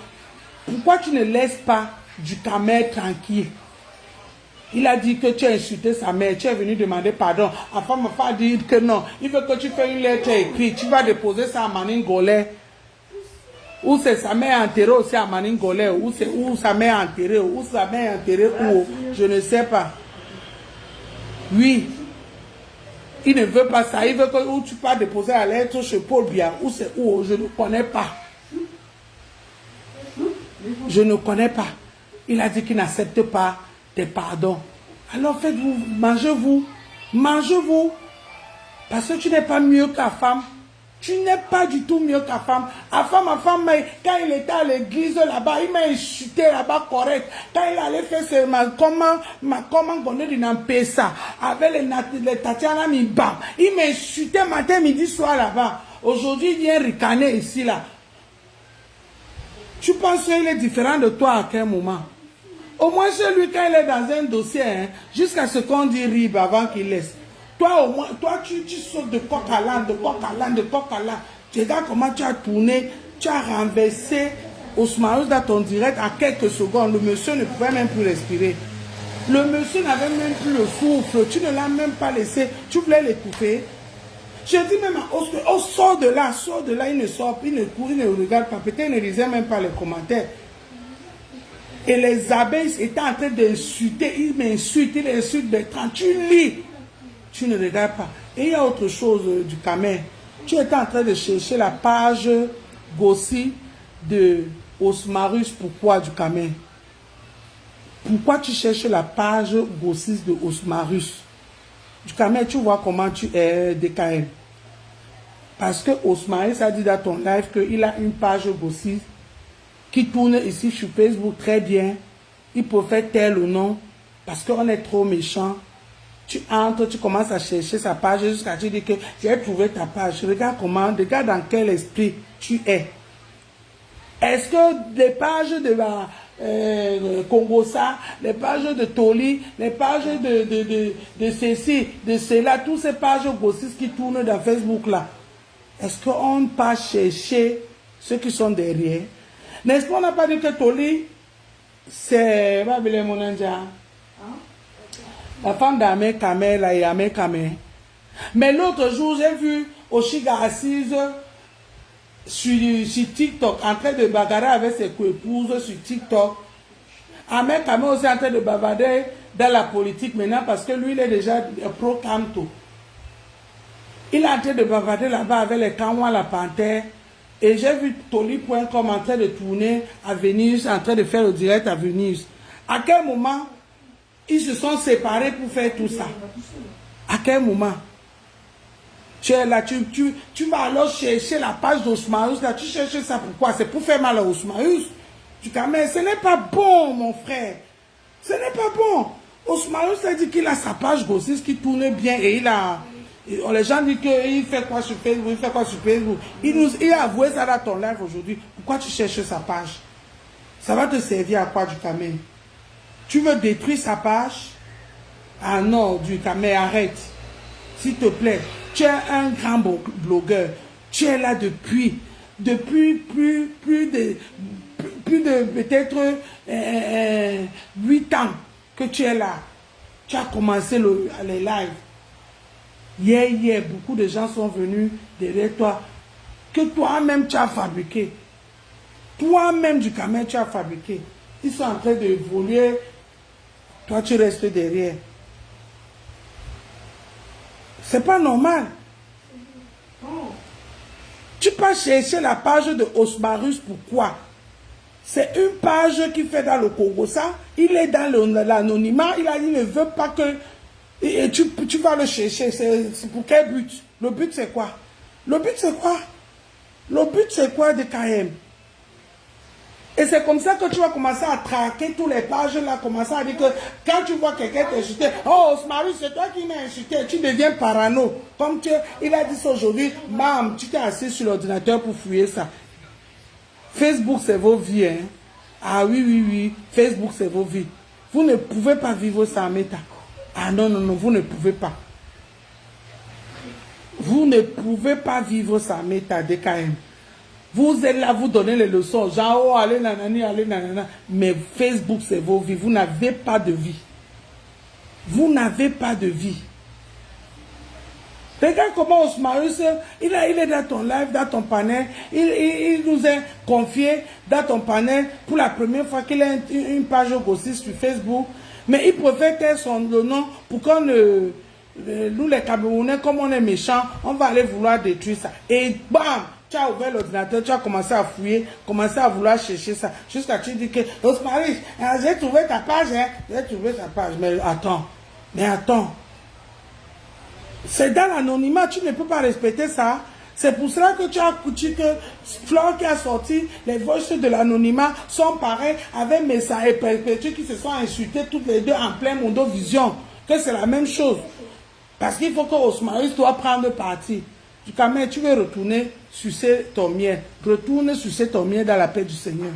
[SPEAKER 2] pourquoi tu ne laisses pas du Camer tranquille? Il a dit que tu as insulté sa mère, tu es venu demander pardon. À femme a dit que non. Il veut que tu fasses une lettre écrite, tu vas déposer ça à Maningolais. Ou c'est sa mère enterrée aussi à Maningolais, ou c'est où sa mère enterrée, ou sa mère enterrée où, je ne sais pas. Oui. Il ne veut pas ça. Il veut que où tu vas déposer la lettre chez Paul Biya. Où c'est où? Je ne connais pas. Je ne connais pas. Il a dit qu'il n'accepte pas tes pardons. Alors faites-vous, mangez-vous. Mangez-vous. Parce que tu n'es pas mieux qu'à femme. Tu n'es pas du tout mieux qu'à femme. À femme, quand il était à l'église là-bas, il m'a insulté là-bas correct. Quand il allait faire comment on dit ça avec les Tatiana Mibam. Il m'a insulté matin, midi, soir là-bas. Aujourd'hui, il vient ricaner ici là. Tu penses qu'il est différent de toi à quel moment? Au moins chez lui, quand il est dans un dossier, hein, jusqu'à ce qu'on dit RIB avant qu'il laisse. Toi, au moins, toi, tu sautes de coq à l'âne, de coq à l'âne, de coq à l'âne. Tu regardes comment tu as tourné, tu as renversé Osmarus dans ton direct à quelques secondes. Le monsieur ne pouvait même plus respirer. Le monsieur n'avait même plus le souffle. Tu ne l'as même pas laissé. Tu voulais l'étouffer. Je dis même à Oscar, oh, sors de là, il ne sort, il ne court, il ne regarde pas. Peut-être il ne lisait même pas les commentaires. Et les abeilles étaient en train d'insulter. Il m'insulte, il insulte Bertrand. Tu lis. Tu ne regardes pas. Et il y a autre chose du Camer. Tu étais en train de chercher la page Gossi de Osmarus. Pourquoi du Camer? Pourquoi tu cherches la page Gossi de Osmarus? Du Camer, tu vois comment tu es DKM. Parce que Osmarus a dit dans ton live qu'il a une page Gossi qui tourne ici sur Facebook très bien. Il peut faire tel ou non. Parce qu'on est trop méchant. Tu entres, tu commences à chercher sa page jusqu'à te dire que j'ai trouvé ta page. Regarde comment, regarde dans quel esprit tu es. Est-ce que les pages de la Congosa, les pages de Toli, les pages de ceci, de cela, toutes ces pages grossistes qui tournent dans Facebook là, est-ce qu'on ne pas chercher ceux qui sont derrière? N'est-ce pas, on n'a pas dit que Toli, c'est... La femme d'Amé Kamel, là, et Amé Kamel. Mais l'autre jour, j'ai vu Oshiga assise sur TikTok, en train de bagarrer avec ses co-épouses sur TikTok. Amé Kamel aussi en train de bavarder dans la politique maintenant parce que lui, il est déjà pro-Camto. Il est en train de bavarder là-bas avec les Kamwa, la Panthère. Et j'ai vu Toli.com en train de tourner à Venise, en train de faire le direct à Venise. À quel moment ils se sont séparés pour faire tout ça? À quel moment? Tu es là, tu vas alors chercher la page d'Osmarus, là, tu cherches ça pourquoi? C'est pour faire mal à Osmarus. Tu dis, mais ce n'est pas bon, mon frère. Ce n'est pas bon. Osmarus a dit qu'il a sa page grossiste qui tourne bien et il a... Les gens disent qu'il fait quoi sur Facebook, il fait quoi sur Facebook. Il a avoué ça dans ton live aujourd'hui. Pourquoi tu cherches sa page? Ça va te servir à quoi du Camer? Tu veux détruire sa page? Ah non, du Camer, arrête. S'il te plaît. Tu es un grand blogueur. Tu es là depuis plus de peut-être 8 ans que tu es là. Tu as commencé les lives. Hier, beaucoup de gens sont venus derrière toi. Que toi-même tu as fabriqué. Toi-même du Camer, tu as fabriqué. Ils sont en train d'évoluer. Toi, tu restes derrière. C'est pas normal. Tu peux chercher la page de Osmarus, pourquoi? C'est une page qui fait dans le Congo. Ça, il est dans l'anonymat. Il a dit, il ne veut pas que... Et tu vas le chercher. C'est pour quel but? Le but, c'est quoi? Le but, c'est quoi? Le but, c'est quoi de KM? Et c'est comme ça que tu vas commencer à traquer tous les pages là, commencer à dire que quand tu vois quelqu'un t'insulter, oh Osmarus, c'est toi qui m'as insulté, tu deviens parano. Comme il a dit ça aujourd'hui, bam, tu t'es assis sur l'ordinateur pour fouiller ça. Facebook, c'est vos vies. Hein? Ah oui, Facebook, c'est vos vies. Vous ne pouvez pas vivre sans méta. Ah non, vous ne pouvez pas. Vous ne pouvez pas vivre sans méta DKM. Vous êtes là, vous donnez les leçons, genre, oh, allez, nanani, allez, nanana. Mais Facebook, c'est vos vies. Vous n'avez pas de vie. Vous n'avez pas de vie. Regarde comment Osmarus, il est dans ton live, dans ton panel. Il nous a confié dans ton panel pour la première fois qu'il a une page grossiste sur Facebook. Mais il préfère taire le nom pour qu'on nous les Camerounais, comme on est méchants, on va aller vouloir détruire ça. Et bam, tu as ouvert l'ordinateur, tu as commencé à fouiller, commencé à vouloir chercher ça. Jusqu'à tu dis que Osmarus, j'ai trouvé ta page, hein. J'ai trouvé ta page. Mais attends. C'est dans l'anonymat, tu ne peux pas respecter ça. C'est pour cela que tu as écouté que Flore qui a sorti, les voices de l'anonymat sont pareilles avec Messa et Perpétue qui se sont insultés toutes les deux en plein Mondovision. Que c'est la même chose. Parce qu'il faut que Osmarus doit prendre parti. Quand même, tu veux retourner sucer ton miel. Retourne sucer ton miel dans la paix du Seigneur.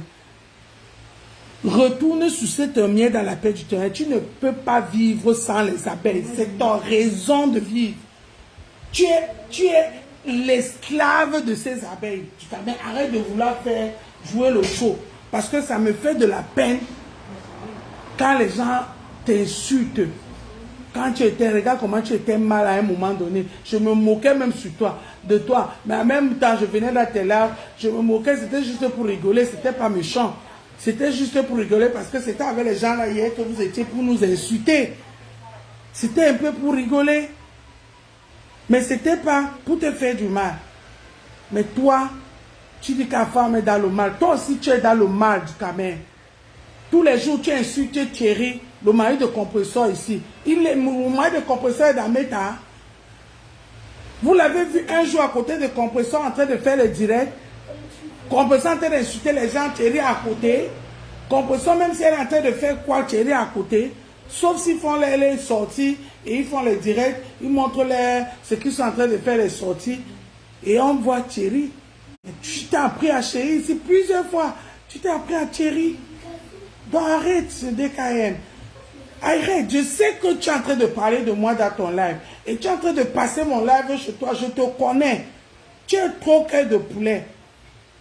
[SPEAKER 2] Retourne sucer ton miel dans la paix du Seigneur. Tu ne peux pas vivre sans les abeilles. C'est ta raison de vivre. Tu es l'esclave de ces abeilles. Tu t'amènes, arrête de vouloir faire jouer le show. Parce que ça me fait de la peine quand les gens t'insultent. Quand tu étais, regarde comment tu étais mal à un moment donné. Je me moquais même sur toi, de toi. Mais en même temps, je venais dans tes larmes. Je me moquais, c'était juste pour rigoler. C'était pas méchant. C'était juste pour rigoler parce que c'était avec les gens là hier que vous étiez pour nous insulter. C'était un peu pour rigoler. Mais c'était pas pour te faire du mal. Mais toi, tu dis qu'à femme est dans le mal. Toi aussi, tu es dans le mal du Cameroun. Tous les jours, tu insultes Thierry, le mari de compresseur ici. Le mari de compresseur est dans Meta. Vous l'avez vu un jour à côté de compresseur en train de faire le direct. Compresseur en train d'insulter les gens, Thierry à côté. Compresseur, même si elle est en train de faire quoi, Thierry à côté. Sauf s'ils font les sorties et ils font les directs, ils montrent ce qu'ils sont en train de faire les sorties. Et on voit Thierry. Tu t'es appris à Thierry ici plusieurs fois. Tu t'es appris à Thierry. Donc arrête ce DKM. Arrête, je sais que tu es en train de parler de moi dans ton live. Et tu es en train de passer mon live chez toi, je te connais. Tu es trop cœur de poulet.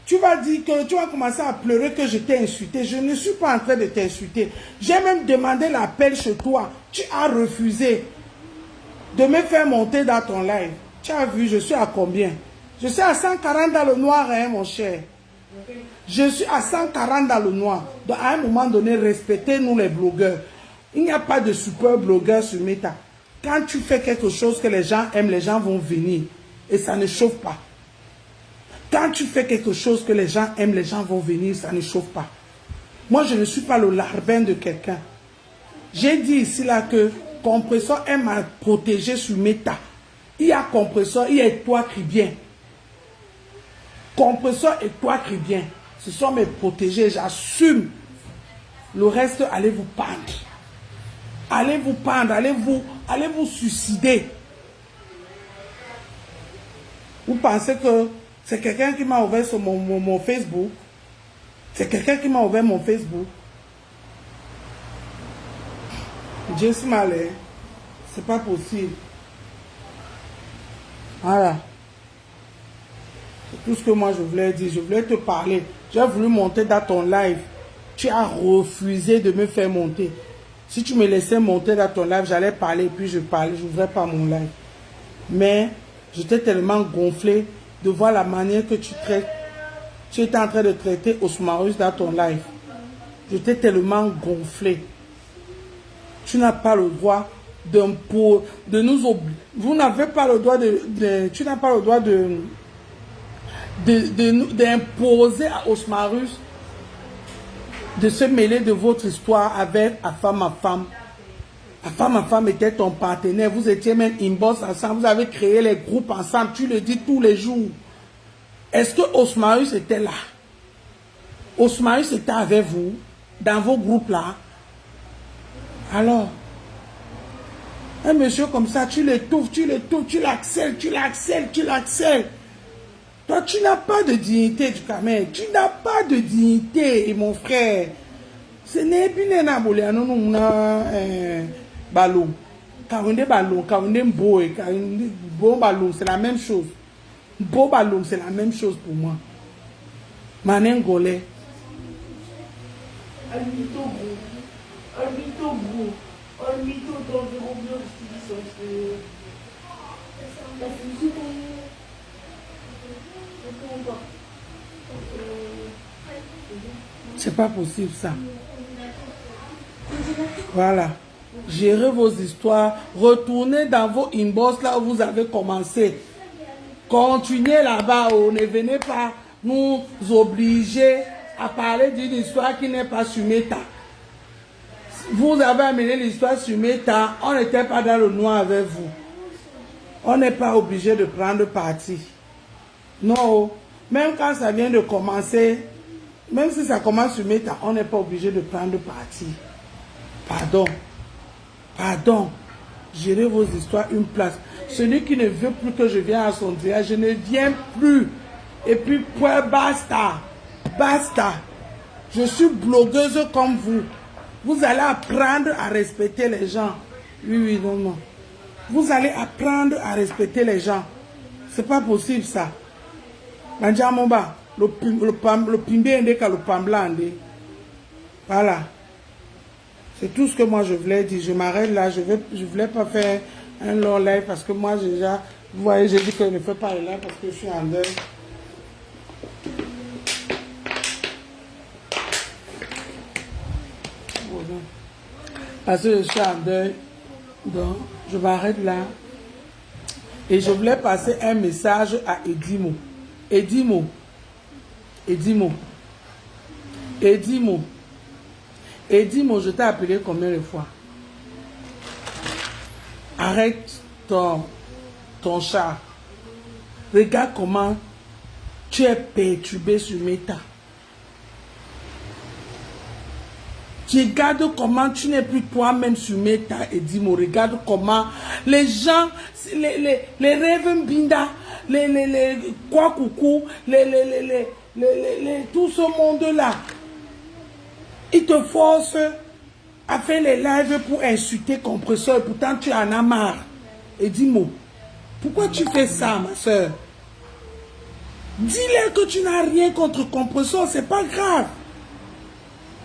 [SPEAKER 2] Tu vas dire que tu vas commencer à pleurer que je t'ai insulté. Je ne suis pas en train de t'insulter. J'ai même demandé l'appel chez toi. Tu as refusé de me faire monter dans ton live. Tu as vu, je suis à combien? Je suis à 140 dans le noir, hein, mon cher. Je suis à 140 dans le noir. Donc, à un moment donné, respectez-nous les blogueurs. Il n'y a pas de super blogueur sur Meta. Quand tu fais quelque chose que les gens aiment, les gens vont venir. Et ça ne chauffe pas. Quand tu fais quelque chose que les gens aiment, les gens vont venir, ça ne chauffe pas. Moi, je ne suis pas le larbin de quelqu'un. J'ai dit ici là que Compresseur aime à protéger sur Meta. Il y a Compresseur, il y a toi qui viens. Compresseur et toi qui viens. Ce sont mes protégés, j'assume. Le reste, allez vous pendre. Allez vous pendre, allez vous suicider. Vous pensez que c'est quelqu'un qui m'a ouvert sur mon Facebook? C'est quelqu'un qui m'a ouvert mon Facebook? Jesse Malé, c'est pas possible. Voilà. C'est tout ce que moi je voulais dire. Je voulais te parler. J'ai voulu monter dans ton live. Tu as refusé de me faire monter. Si tu me laissais monter dans ton live, j'allais parler, puis je parlais, je n'ouvrais pas mon live. Mais j'étais tellement gonflé de voir la manière que tu traites. Tu étais en train de traiter Osmarus dans ton live. J'étais tellement gonflé. Tu n'as pas le droit de nous obliger. Vous n'avez pas le droit tu n'as pas le droit d'imposer à Osmarus de se mêler de votre histoire avec à femme à femme. À femme à femme était ton partenaire. Vous étiez même inbox ensemble. Vous avez créé les groupes ensemble. Tu le dis tous les jours. Est-ce que Osmarus était là? Osmarus était avec vous dans vos groupes là? Alors, un monsieur comme ça, tu l'étouffes, tu l'accelles. Toi, tu n'as pas de dignité du Cameroun. Tu n'as pas de dignité, mon frère. Ce n'est pas na boliano na ballon. Kaoundé ballon, kaoundé mboé, bon ballon, c'est la même chose. Beau ballon, c'est la même chose pour moi. Manengolais.
[SPEAKER 1] Almito gros. Almito d'environ bien, je te dis ça.
[SPEAKER 2] C'est pas possible ça. Voilà. Gérez vos histoires. Retournez dans vos inbox là où vous avez commencé. Continuez là-bas. Ne venez pas nous obliger à parler d'une histoire qui n'est pas sur Meta. Vous avez amené l'histoire sur Meta. On n'était pas dans le noir avec vous. On n'est pas obligé de prendre parti. Non. Même quand ça vient de commencer, même si ça commence sur Meta, on n'est pas obligé de prendre parti. Pardon. Pardon. Gérez vos histoires une place. Celui qui ne veut plus que je vienne à son direct, je ne viens plus. Et puis, point, basta. Basta. Je suis blogueuse comme vous. Vous allez apprendre à respecter les gens. Oui, oui, non, non. Vous allez apprendre à respecter les gens. C'est pas possible ça. Manjamomba, le pimbe indéka le pamblande. Voilà. C'est tout ce que moi je voulais dire. Je m'arrête là. Je voulais pas faire un long live parce que moi déjà, vous voyez, j'ai dit que je ne fais pas le live parce que je suis en deuil. Parce que je suis en deuil. Donc, je m'arrête là. Et je voulais passer un message à Edimo. Edimo. Edimo. Edimo. Edimo, je t'ai appelé combien de fois? Arrête ton chat. Regarde comment tu es perturbé sur Meta. Regarde comment tu n'es plus toi-même sur Meta et dis-moi, regarde comment les gens, les rêves binda, les quoi coucou, tout ce monde-là, ils te forcent à faire les lives pour insulter compresseur et pourtant tu en as marre. Et dis-moi, pourquoi tu fais ça, ma soeur? Dis-leur que tu n'as rien contre compresseur, c'est pas grave.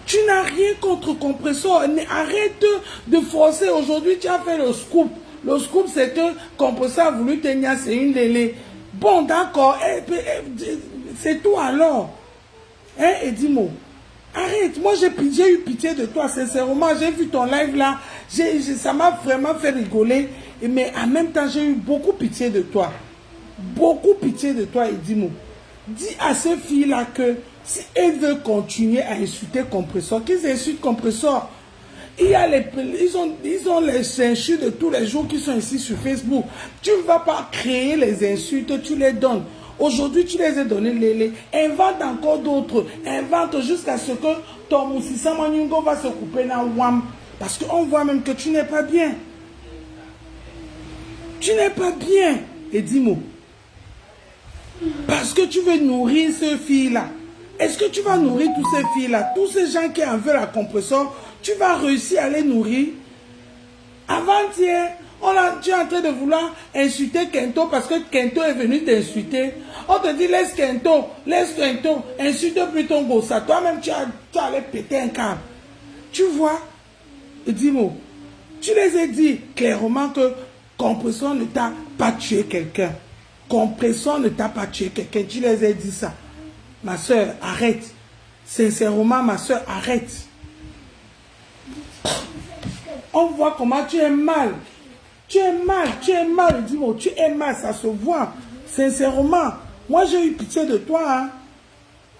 [SPEAKER 2] Tu n'as rien contre compresseur. Arrête de forcer. Aujourd'hui, tu as fait le scoop. Le scoop, c'est que compresseur a voulu tenir, c'est une délai. Bon, d'accord. C'est tout alors. Hein, et dis-moi. Arrête. Moi, j'ai eu pitié de toi. Sincèrement, j'ai vu ton live là. Ça m'a vraiment fait rigoler. Mais en même temps, j'ai eu beaucoup pitié de toi. Beaucoup pitié de toi, et dis-moi. Dis à ces filles-là que si elles veulent continuer à insulter compresseur, qu'ils insultent compresseur. Ils ont les insultes de tous les jours qui sont ici sur Facebook. Tu ne vas pas créer les insultes, tu les donnes. Aujourd'hui, tu les as données, invente encore d'autres. Invente jusqu'à ce que ton Moussissa Manyungo va se couper dans WAM. Parce qu'on voit même que tu n'es pas bien. Tu n'es pas bien. Et dis-moi. Parce que tu veux nourrir ces filles-là. Est-ce que tu vas nourrir toutes ces filles-là? Tous ces gens qui en veulent la compresseur, tu vas réussir à les nourrir? Avant-hier, tu es en train de vouloir insulter Kento parce que Kento est venu t'insulter. On te dit laisse Kento, insulte plus ton gossa. Toi-même, tu allais péter un câble. Tu vois? Dis-moi, tu les as dit clairement que compresseur ne t'a pas tué quelqu'un. Compresseur ne t'a pas tué quelqu'un. Tu les as dit ça. Ma soeur, arrête. Sincèrement, ma soeur, arrête. On voit comment tu es mal. Tu es mal. Dis-moi, tu es mal, ça se voit. Sincèrement, moi j'ai eu pitié de toi. Hein.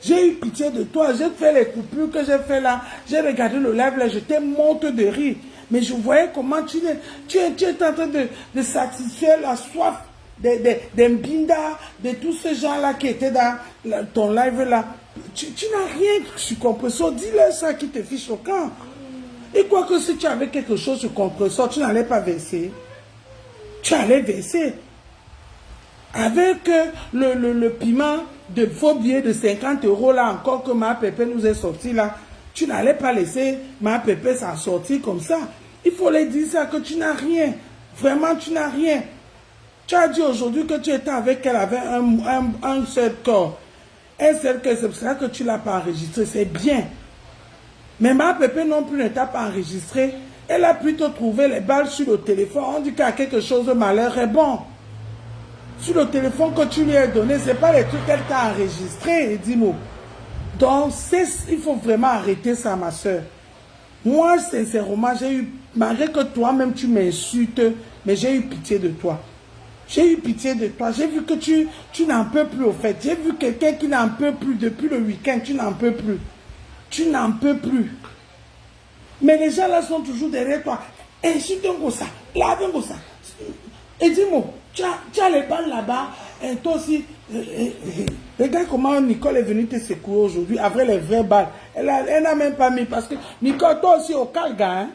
[SPEAKER 2] J'ai eu pitié de toi. J'ai fait les coupures que j'ai fait là. J'ai regardé le live là, j'étais morte de rire. Mais je voyais comment tu es en train de satisfaire la soif des Mbinda, de tous ces gens-là qui étaient dans ton live là. Tu n'as rien sur compresseur. Dis-leur ça qui te fiche au camp. Et quoi que si tu avais quelque chose sur compresseur, tu n'allais pas verser. Tu allais verser. Avec le piment de faux billets de 50 € là encore que ma pépé nous est sorti là, tu n'allais pas laisser ma pépé s'en sortir comme ça. Il faut leur dire ça que tu n'as rien. Vraiment, tu n'as rien. Tu as dit aujourd'hui que tu étais avec elle, avec un seul corps. Un seul corps, c'est pour ça que tu ne l'as pas enregistré. C'est bien. Mais ma pépé non plus ne t'a pas enregistré. Elle a plutôt trouvé les balles sur le téléphone. On dit qu'il y a quelque chose de malheur. Et bon, Sur le téléphone que tu lui as donné, ce n'est pas les trucs qu'elle t'a enregistré, dis-moi. Donc, il faut vraiment arrêter ça, ma soeur. Moi, sincèrement, j'ai eu, malgré que toi-même tu m'insultes, mais j'ai eu pitié de toi. J'ai eu pitié de toi. J'ai vu que tu n'en peux plus, au fait. J'ai vu quelqu'un qui n'en peut plus depuis le week-end. Tu n'en peux plus. Tu n'en peux plus. Mais les gens là sont toujours derrière toi. Insulte-moi ça. Lave-moi ça. Et dis-moi, tu as les balles là-bas. Et toi aussi, regarde comment Nicole est venue te secouer aujourd'hui avec les vraies balles. Elle n'a même pas mis parce que Nicole, toi aussi au Calga, hein?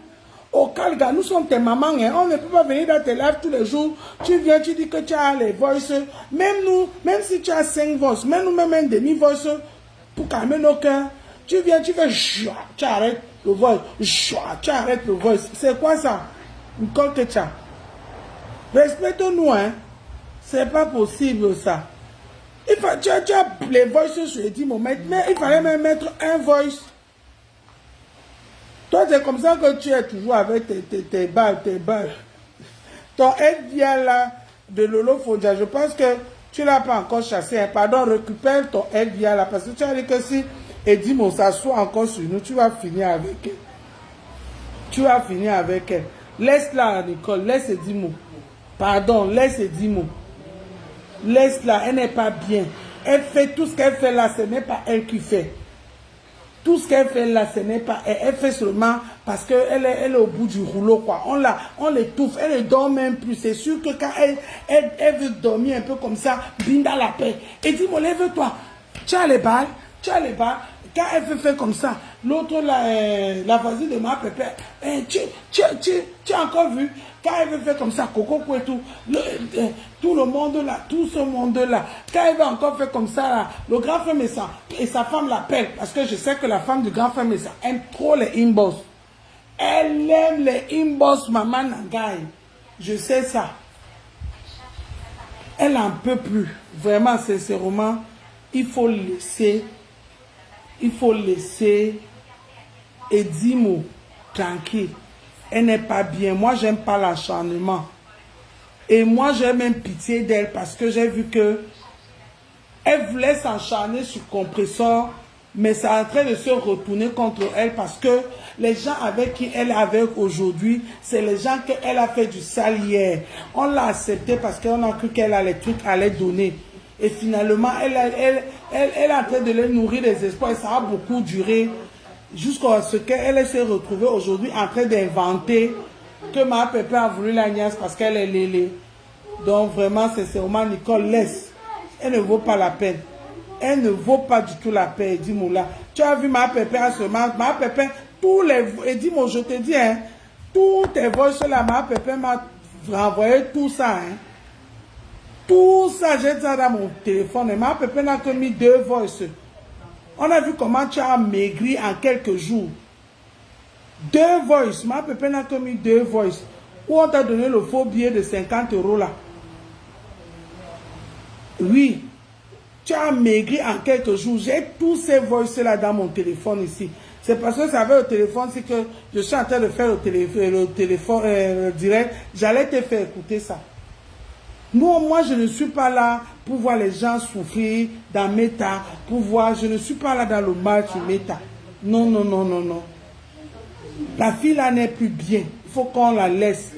[SPEAKER 2] Au Calga, nous sommes tes mamans, hein? On ne peut pas venir dans tes lives tous les jours. Tu viens, tu dis que tu as les voices. Même nous, même si tu as 5 voices, même nous, même un demi-voice pour calmer nos cœurs. Tu viens, tu fais tu arrêtes le voice, tu arrêtes le voice. C'est quoi ça? Nicole Kecha. Respecte-nous, hein? C'est pas possible ça. Tu as les voices sur les 10 moments, mais il fallait même mettre un voice. Toi, c'est comme ça que tu es toujours avec tes balles, Ton FVA là, de Lolo Fondia, je pense que tu ne l'as pas encore chassé. Hein. Pardon, récupère ton FVA là, parce que tu as dit que si Edimo s'assoit encore sur nous, tu vas finir avec elle. Tu vas finir avec elle. Laisse-la, Nicole, laisse Edimo. Pardon, laisse Edimo. Laisse-la, elle n'est pas bien. Elle fait tout ce qu'elle fait là, ce n'est pas elle qui fait. Tout ce qu'elle fait là, ce n'est pas elle. Elle fait seulement parce qu'elle est au bout du rouleau, quoi. On l'étouffe, elle ne dort même plus. C'est sûr que quand elle veut dormir un peu comme ça, Binda la paix. Et dis-moi, lève-toi. Tu as les balles. Quand elle veut faire comme ça, l'autre, la voisine de ma pépère, tu as encore vu, quand elle veut faire comme ça, Coco et tout, tout le monde là, tout ce monde-là, quand elle va encore faire comme ça, là, le grand frère Messa et sa femme l'appelle, parce que je sais que la femme du grand frère Messa aime trop les inbox. Elle aime les inbox, maman Nangaï. Je sais ça. Elle n'en peut plus. Vraiment, sincèrement, il faut laisser Edimo tranquille. Elle n'est pas bien. Moi, j'aime pas l'acharnement. Et moi, j'ai même pitié d'elle parce que j'ai vu que elle voulait s'acharner sur compresseur, mais c'est en train de se retourner contre elle parce que les gens avec qui elle est avec aujourd'hui, c'est les gens qu'elle a fait du sale hier. On l'a accepté parce qu'on a cru qu'elle a les trucs à les donner. Et finalement, elle est en train de les nourrir des espoirs. Et ça a beaucoup duré jusqu'à ce qu'elle s'est retrouvée aujourd'hui en train d'inventer que ma pépé a voulu la nièce parce qu'elle est lélé. Donc vraiment, sincèrement, Nicole, laisse. Elle ne vaut pas la peine. Elle ne vaut pas du tout la peine, dis-moi là. Tu as vu ma pépé à ce moment. Ma pépé, tous les... Et dis-moi, je te dis, hein, tous tes voices là, ma pépé m'a renvoyé tout ça, hein. Tout ça, j'ai ça dans mon téléphone. Et ma pépé n'a que mis 2 voices. On a vu comment tu as maigri en quelques jours. 2 voices. Ma pépé n'a que mis 2 voices. Où on t'a donné le faux billet de 50 € là. Oui. Tu as maigri en quelques jours. J'ai tous ces voices là dans mon téléphone ici. C'est parce que ça avait le téléphone, c'est que je suis en train de faire le téléphone direct. J'allais te faire écouter ça. Moi, je ne suis pas là pour voir les gens souffrir dans Meta, pour voir, je ne suis pas là dans le mal sur Meta. Non, non, non, non, non. La fille là n'est plus bien. Il faut qu'on la laisse.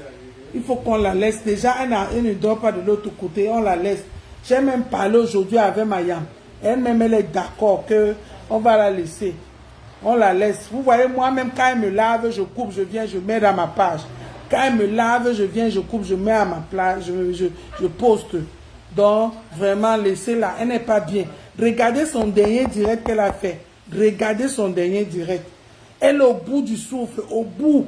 [SPEAKER 2] Il faut qu'on la laisse. Déjà, elle ne dort pas de l'autre côté, on la laisse. J'ai même parlé aujourd'hui avec Mayam. Elle-même, elle est d'accord qu'on va la laisser. On la laisse. Vous voyez, moi-même, quand elle me lave, je coupe, je viens, je mets dans ma page. Quand elle me lave, je viens, je coupe, je mets à ma place, je poste. Donc, vraiment, laissez-la. Elle n'est pas bien. Regardez son dernier direct qu'elle a fait. Regardez son dernier direct. Elle est au bout du souffle, au bout.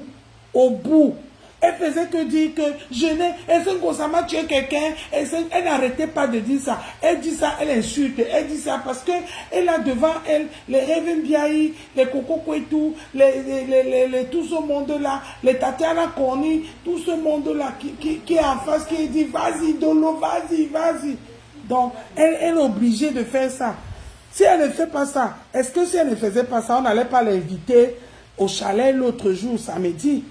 [SPEAKER 2] Au bout. Elle faisait que dire que je n'ai... Elle s'est constamment tué quelqu'un. Elle n'arrêtait pas de dire ça. Elle dit ça, elle insulte. Elle dit ça parce qu'elle a devant elle les Reven Biaï, les Coco Kouetou, tout ce monde-là, les Tatiana Koni, tout ce monde-là qui est en face, qui dit vas-y Dolo, vas-y, vas-y. Donc, elle est obligée de faire ça. Si elle ne fait pas ça, est-ce que si elle ne faisait pas ça, on n'allait pas l'inviter au chalet l'autre jour, samedi?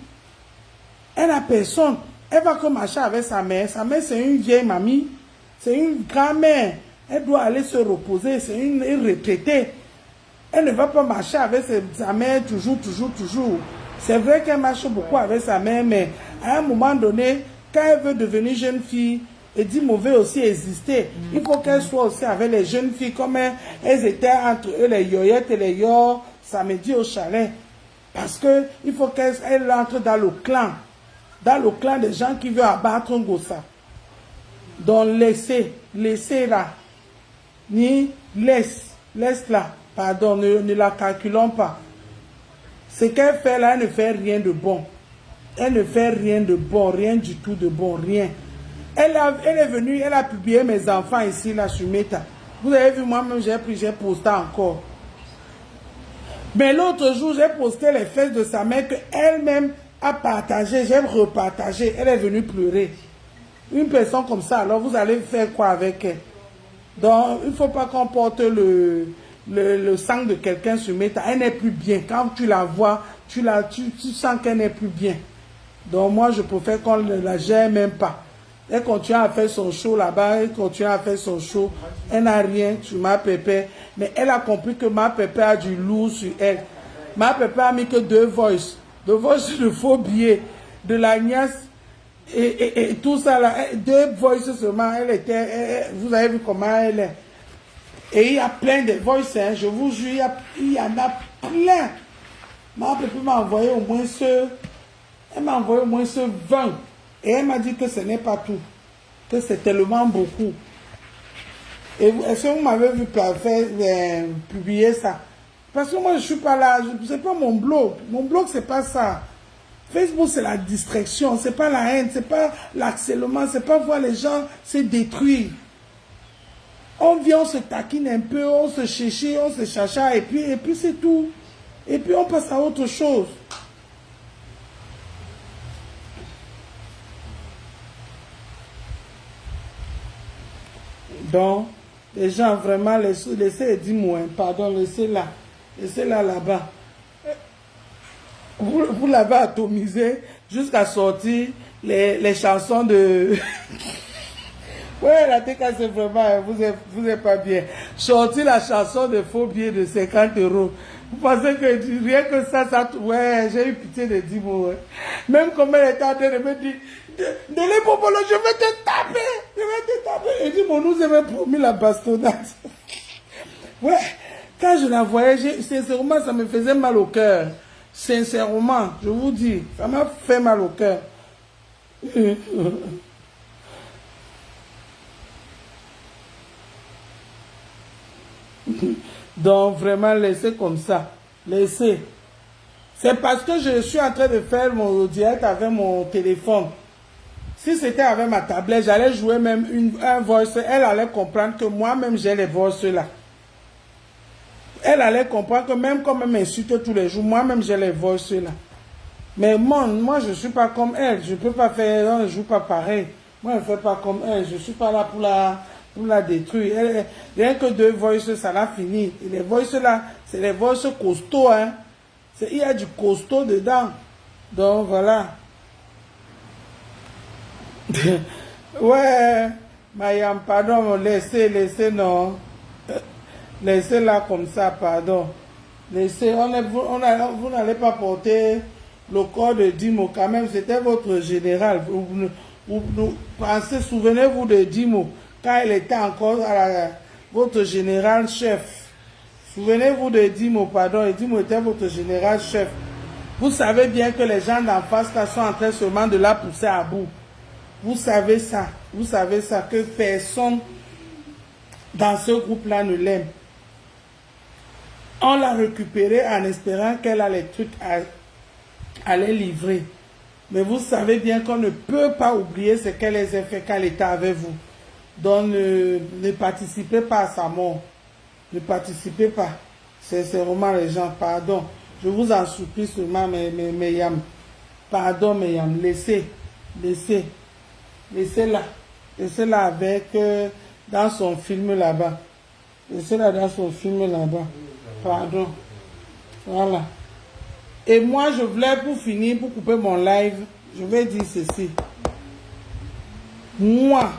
[SPEAKER 2] Elle n'a personne. Elle va comme marcher avec sa mère. Sa mère, c'est une vieille mamie. C'est une grand-mère. Elle doit aller se reposer. C'est une retraitée. Elle ne va pas marcher avec sa mère toujours. C'est vrai qu'elle marche beaucoup avec sa mère, mais à un moment donné, quand elle veut devenir jeune fille, Dimo veut aussi exister. Il faut qu'elle soit aussi avec les jeunes filles, comme elles étaient entre eux, les yoyettes et les yor, samedi au chalet. Parce que il faut qu'elle entre dans le clan des gens qui veulent abattre un gossa. Donc laissez là, ni laisse là, pardon, ne la calculons pas. Ce qu'elle fait là, elle ne fait rien de bon. Elle ne fait rien de bon, rien du tout de bon, rien. Elle est venue, elle a publié mes enfants ici, là, sur Meta. Vous avez vu, moi-même, j'ai posté encore. Mais l'autre jour, j'ai posté les fesses de sa mère qu'elle-même a partagé. J'ai repartagé. Elle est venue pleurer. Une personne comme ça, alors vous allez faire quoi avec elle? Donc, il ne faut pas qu'on porte le sang de quelqu'un sur Meta. Elle n'est plus bien. Quand tu la vois, tu sens qu'elle n'est plus bien. Donc, moi, je préfère qu'on ne la gère même pas. Elle continue à faire son show là-bas, elle continue à faire son show. Elle n'a rien sur ma pépé. Mais elle a compris que ma pépé a du lourd sur elle. Ma pépé a mis que 2 voices. 2 voices de faux billets, de la nièce et tout ça là. 2 voices seulement. Vous avez vu comment elle est. Et il y a plein de voices, hein, je vous jure, il y en a plein. Ma pépé m'a envoyé au moins elle m'a envoyé au moins 20. Et elle m'a dit que ce n'est pas tout. Que c'est tellement beaucoup. Et est-ce que vous m'avez vu publier ça? Parce que moi, je ne suis pas là. Ce n'est pas mon blog. Mon blog, ce n'est pas ça. Facebook, c'est la distraction. Ce n'est pas la haine. Ce n'est pas l'harcèlement. Ce n'est pas voir les gens se détruire. On vient, on se taquine un peu, on se cherche, on se chacha, et puis c'est tout. Et puis on passe à autre chose. Donc, les gens, vraiment, laissez Dimo, pardon, laissez-la. Laissez-la là-bas. Vous l'avez atomisé jusqu'à sortir les chansons de... Ouais, la TK, c'est vraiment, vous n'êtes pas bien. Sortir la chanson de faux billets de 50 €. Vous pensez que rien que ça, ouais, j'ai eu pitié de Dimo. Ouais. Même comme elle était en train de me dire, Délé Popolo, je vais te taper. Et Dimo nous avait promis la bastonnade. Ouais, quand je la voyais, sincèrement, ça me faisait mal au cœur. Sincèrement, je vous dis, ça m'a fait mal au cœur. Donc vraiment laissez comme ça. Laissez. C'est parce que je suis en train de faire mon direct avec mon téléphone. Si c'était avec ma tablette, j'allais jouer même un voice. Elle allait comprendre que moi-même j'ai les voices là. Elle allait comprendre que même comme elle m'insulte tous les jours, moi-même j'ai les voices là. Mais moi je ne suis pas comme elle. Je ne peux pas faire, on ne joue pas pareil. Moi je ne fais pas comme elle. Je ne suis pas là pour la détruire. Rien que 2 voices, ça l'a fini. Et les voices là, c'est les voices costauds. Hein. Il y a du costaud dedans. Donc voilà. Ouais, Mayam, pardon, laissez, non. Laissez-la comme ça, pardon. Laissez, vous n'allez pas porter le corps de Dimo quand même. C'était votre général. Vous pensez, souvenez-vous de Dimo. Quand elle était encore votre général chef. Souvenez-vous de Dimo, pardon, et Dimo était votre général chef. Vous savez bien que les gens d'en face là sont en train seulement de la pousser à bout. Vous savez ça, que personne dans ce groupe-là ne l'aime. On l'a récupérée en espérant qu'elle a les trucs à les livrer. Mais vous savez bien qu'on ne peut pas oublier ce qu'elle a fait quand elle était avec vous. Donc ne participez pas à sa mort. Ne participez pas. Sincèrement les gens, pardon. Je vous en supplie seulement, mais Yam. Pardon, mais Yam. Laissez-la. Laissez-la avec dans son film là-bas. Laissez-la dans son film là-bas. Pardon. Voilà. Et moi, je voulais, pour finir, pour couper mon live, je vais dire ceci. Moi,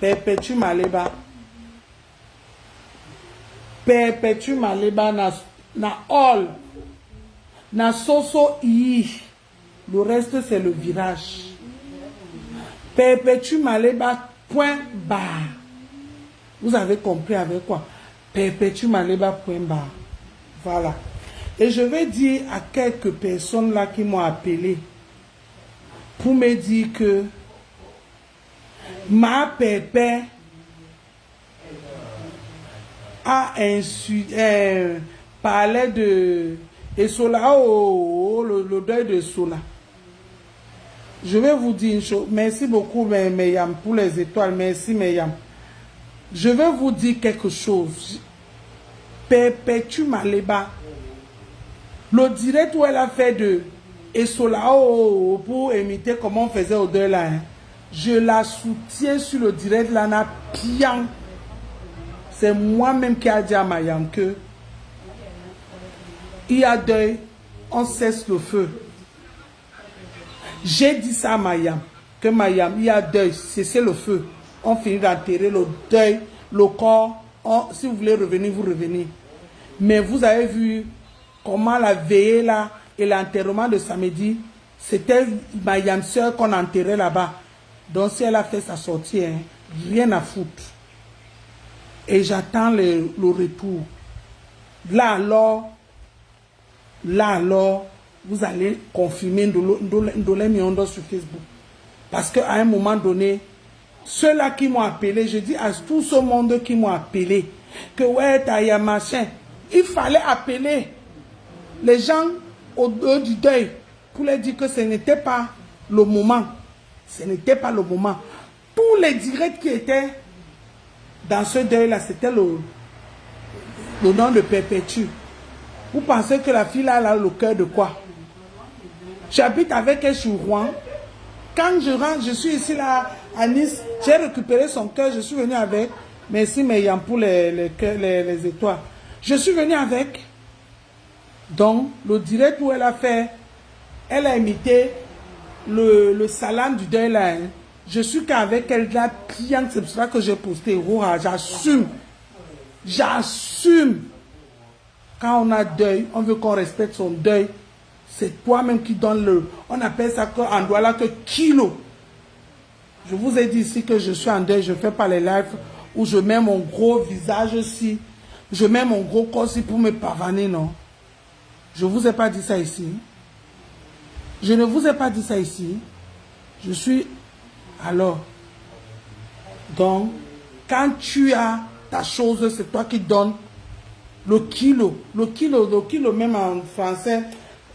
[SPEAKER 2] Perpétue Maleba. Perpétue Maleba na all. Na soso i. Le reste c'est le virage. Perpétue Maleba point barre. Vous avez compris avec quoi? Perpétue Maleba point barre. Voilà. Et je vais dire à quelques personnes là qui m'ont appelé pour me dire que ma pépé a parlait de Sola, le deuil de Sola. Je vais vous dire une chose. Merci beaucoup, Meyam, pour les étoiles. Merci, Meyam. Je vais vous dire quelque chose. Perpétue Maleba. Le direct où elle a fait de Esolao pour imiter comment on faisait au deuil là. Hein. Je la soutiens sur le direct là, na pian. C'est moi-même qui a dit à Mayam que il y a deuil, on cesse le feu. J'ai dit ça à Mayam, que Mayam, il y a deuil, cessez le feu. On finit d'enterrer le deuil, le corps. Si vous voulez revenir, vous revenez. Mais vous avez vu comment la veillée là et l'enterrement de samedi, c'était Mayam soeur qu'on enterrait là-bas. Donc si elle a fait sa sortie, hein, rien à foutre. Et j'attends le retour. Là alors, vous allez confirmer Ndolé Miondo sur Facebook. Parce qu'à un moment donné, ceux-là qui m'ont appelé, je dis à tout ce monde qui m'ont appelé, que ouais, t'as machin, il fallait appeler les gens au du deuil pour leur dire que ce n'était pas le moment. Ce n'était pas le moment. Tous les directs qui étaient dans ce deuil-là, c'était le nom de Perpétue. Vous pensez que la fille là, elle a le cœur de quoi? J'habite avec elle sur Rouen. Quand je rentre, je suis ici là à Nice, j'ai récupéré son cœur, je suis venu avec. Merci Meyam pour les étoiles. Je suis venu avec. Donc, le direct où elle a fait, elle a imité le salam du deuil là. Hein. Je suis qu'avec elle là, cliente, c'est pour ça que j'ai posté. Oh, j'assume. J'assume. Quand on a deuil, on veut qu'on respecte son deuil. C'est toi-même qui donne le... On appelle ça en Douala que kilo. Je vous ai dit ici que je suis en deuil. Je ne fais pas les lives où je mets mon gros visage ici. Je mets mon gros corps ici pour me pavaner, non. Je ne vous ai pas dit ça ici. Je ne vous ai pas dit ça ici. Je suis... Alors. Donc, quand tu as ta chose, c'est toi qui donnes le kilo même en français.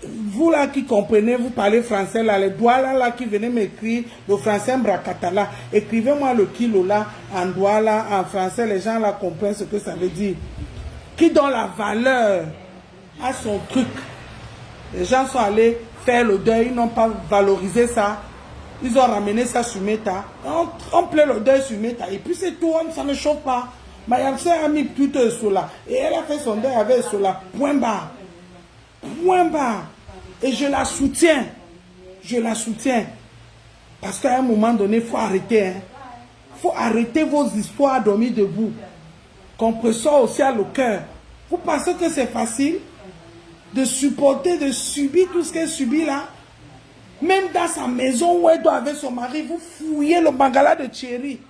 [SPEAKER 2] Vous là qui comprenez, vous parlez français là, les Douala là qui venaient m'écrire le français bracatala, écrivez-moi le kilo là en Douala, en français, les gens là comprennent ce que ça veut dire. Qui donne la valeur à son truc. Les gens sont allés faire le deuil, ils n'ont pas valorisé ça. Ils ont ramené ça sur Meta. On plaît le deuil sur Meta. Et puis c'est tout, ça ne chauffe pas. Mayam a mis plutôt Sola. Et elle a fait son deuil avec Sola. Point barre. Point barre. Et je la soutiens. Je la soutiens. Parce qu'à un moment donné, il faut arrêter. Il faut arrêter vos histoires à dormir debout. Compresseur aussi à le cœur. Vous pensez que c'est facile de supporter, de subir tout ce qu'elle subit là? Même dans sa maison où elle doit avec son mari, vous fouillez le bangala de Thierry.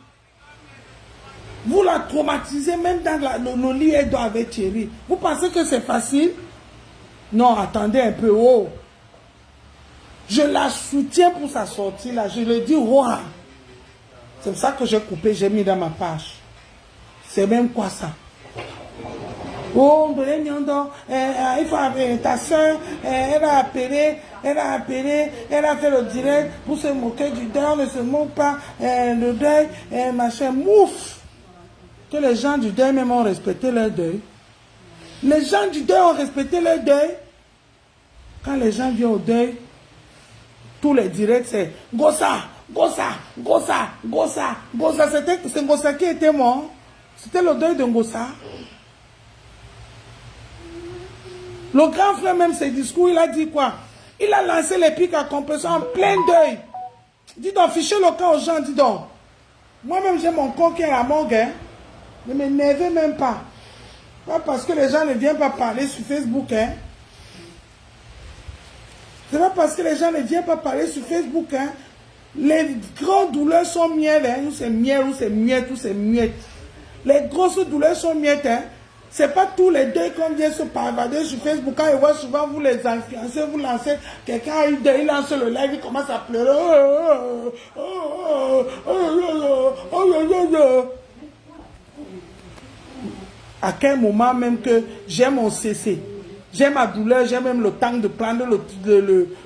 [SPEAKER 2] Vous la traumatisez, même dans le lit, elle doit avec Thierry. Vous pensez que c'est facile? Non, attendez un peu. Oh. Je la soutiens pour sa sortie là. Je le dis, oh. C'est pour ça que j'ai coupé, j'ai mis dans ma page. C'est même quoi ça? Oh, il faut ta soeur, elle a appelé, elle a fait le direct pour se moquer du deuil, on ne se moque pas, le deuil, machin, mouf. Que les gens du deuil même ont respecté leur deuil. Les gens du deuil ont respecté leur deuil. Quand les gens viennent au deuil, tous les directs c'est Gossa, Gossa, Gossa, Gossa, Gossa. C'est Gossa qui était mort. C'était le deuil de Gossa. Le grand frère même ses discours, il a dit quoi? Il a lancé les pics à compression en plein deuil. Dis donc, fichez le camp aux gens, dis donc. Moi-même, j'ai mon corps qui est à la morgue. Hein. Ne m'énervez même pas. Pas parce que les gens ne viennent pas parler sur Facebook. Hein. C'est pas parce que les gens ne viennent pas parler sur Facebook. Hein. Les grandes douleurs sont miettes. Hein. Ou c'est miel, ou c'est miette, ou c'est miette. Les grosses douleurs sont miettes. Hein. C'est pas tous les deuils qu'on vient se pavader sur Facebook. Quand ils voient souvent vous les influencez, vous lancez, quelqu'un a eu deuil, il lance le live, il commence à pleurer. À quel moment même que j'ai mon CC, j'ai ma douleur, j'ai même le temps de prendre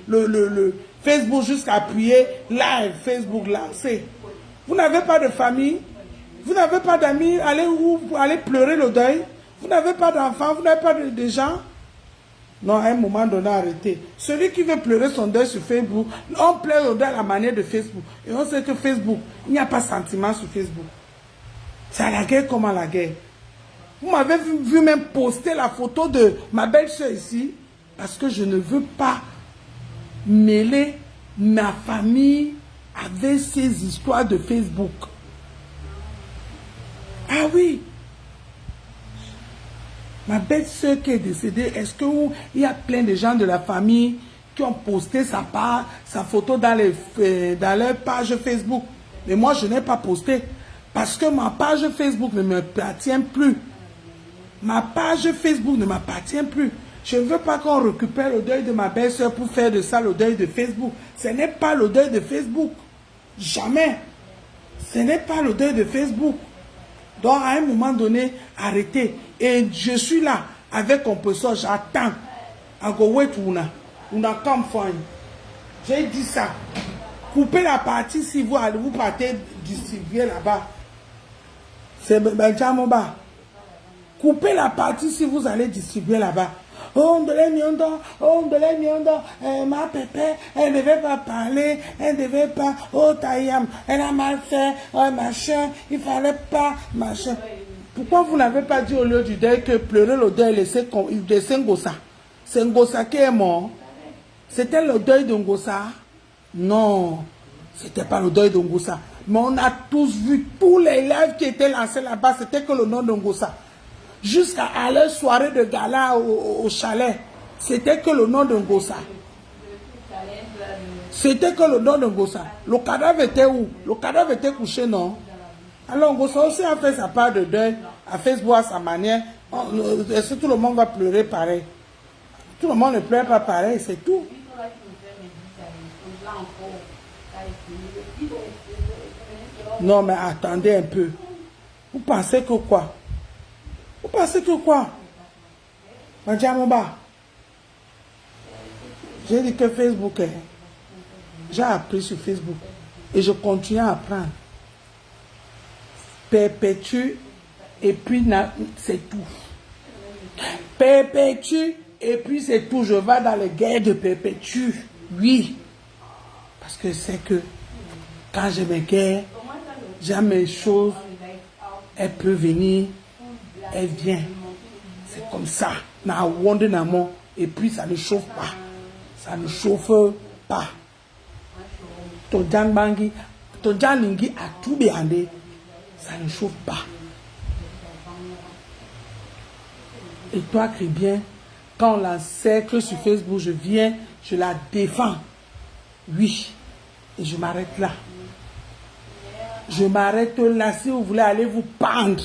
[SPEAKER 2] le Facebook jusqu'à appuyer live, Facebook lancé. Vous n'avez pas de famille, vous n'avez pas d'amis, allez pleurer le deuil. Vous n'avez pas d'enfants, vous n'avez pas de gens. Non, à un moment donné, arrêtez. Celui qui veut pleurer son deuil sur Facebook, on pleure le deuil à la manière de Facebook. Et on sait que Facebook, il n'y a pas de sentiment sur Facebook. C'est à la guerre comme à la guerre. Vous m'avez vu même poster la photo de ma belle-sœur ici, parce que je ne veux pas mêler ma famille avec ces histoires de Facebook. Ah oui. Ma belle-sœur qui est décédée, est-ce qu'il y a plein de gens de la famille qui ont posté sa photo dans leur page Facebook? Mais moi, je n'ai pas posté parce que ma page Facebook ne m'appartient plus. Ma page Facebook ne m'appartient plus. Je ne veux pas qu'on récupère le deuil de ma belle-sœur pour faire de ça le deuil de Facebook. Ce n'est pas le deuil de Facebook. Jamais. Ce n'est pas le deuil de Facebook. Donc, à un moment donné, arrêtez. Et je suis là, avec compresseur, j'attends. I go wait, una come find. J'ai dit ça. Coupez la partie si vous partez distribuer là-bas. C'est Benjamoba. Coupez la partie si vous allez distribuer là-bas. Oh, de la miondo, ma pépé, elle ne devait pas parler, elle ne devait pas, oh, Tayam, elle a mal fait, oh, machin, il fallait pas, machin. Pourquoi vous n'avez pas dit au lieu du deuil que pleurer le deuil de Sengosa? C'est Ngosa qui est mort. C'était le deuil de Ngosa? Non, c'était pas le deuil de Ngosa. Mais on a tous vu, tous les lives qui étaient lancés là-bas, c'était que le nom de Ngosa. Jusqu'à leur soirée de gala au chalet, c'était que le nom de Ngosa. C'était que le nom de Ngosa. Le cadavre était où? Le cadavre était couché, non? Alors Ngosa aussi a fait sa part de deuil, a fait se voir à sa manière. Est-ce que tout le monde va pleurer pareil? Tout le monde ne pleure pas pareil, c'est tout. Non, mais attendez un peu. Vous pensez que quoi? Vous pensez que quoi? Madjamoba, j'ai dit que Facebook, j'ai appris sur Facebook et je continue à apprendre. Perpétue et puis c'est tout. Perpétue et puis c'est tout. Je vais dans les guerres de perpétue. Oui. Parce que c'est que quand j'ai mes guerres, j'ai mes choses, elle peut venir. Elle vient. C'est comme ça. Et puis ça ne chauffe pas. Ça ne chauffe pas. Ton Djanbangi a tout béandé. Ça ne chauffe pas. Et toi, Crébien, quand on l'encercle sur Facebook, je viens, je la défends. Oui. Et je m'arrête là. Je m'arrête là. Si vous voulez aller vous pendre.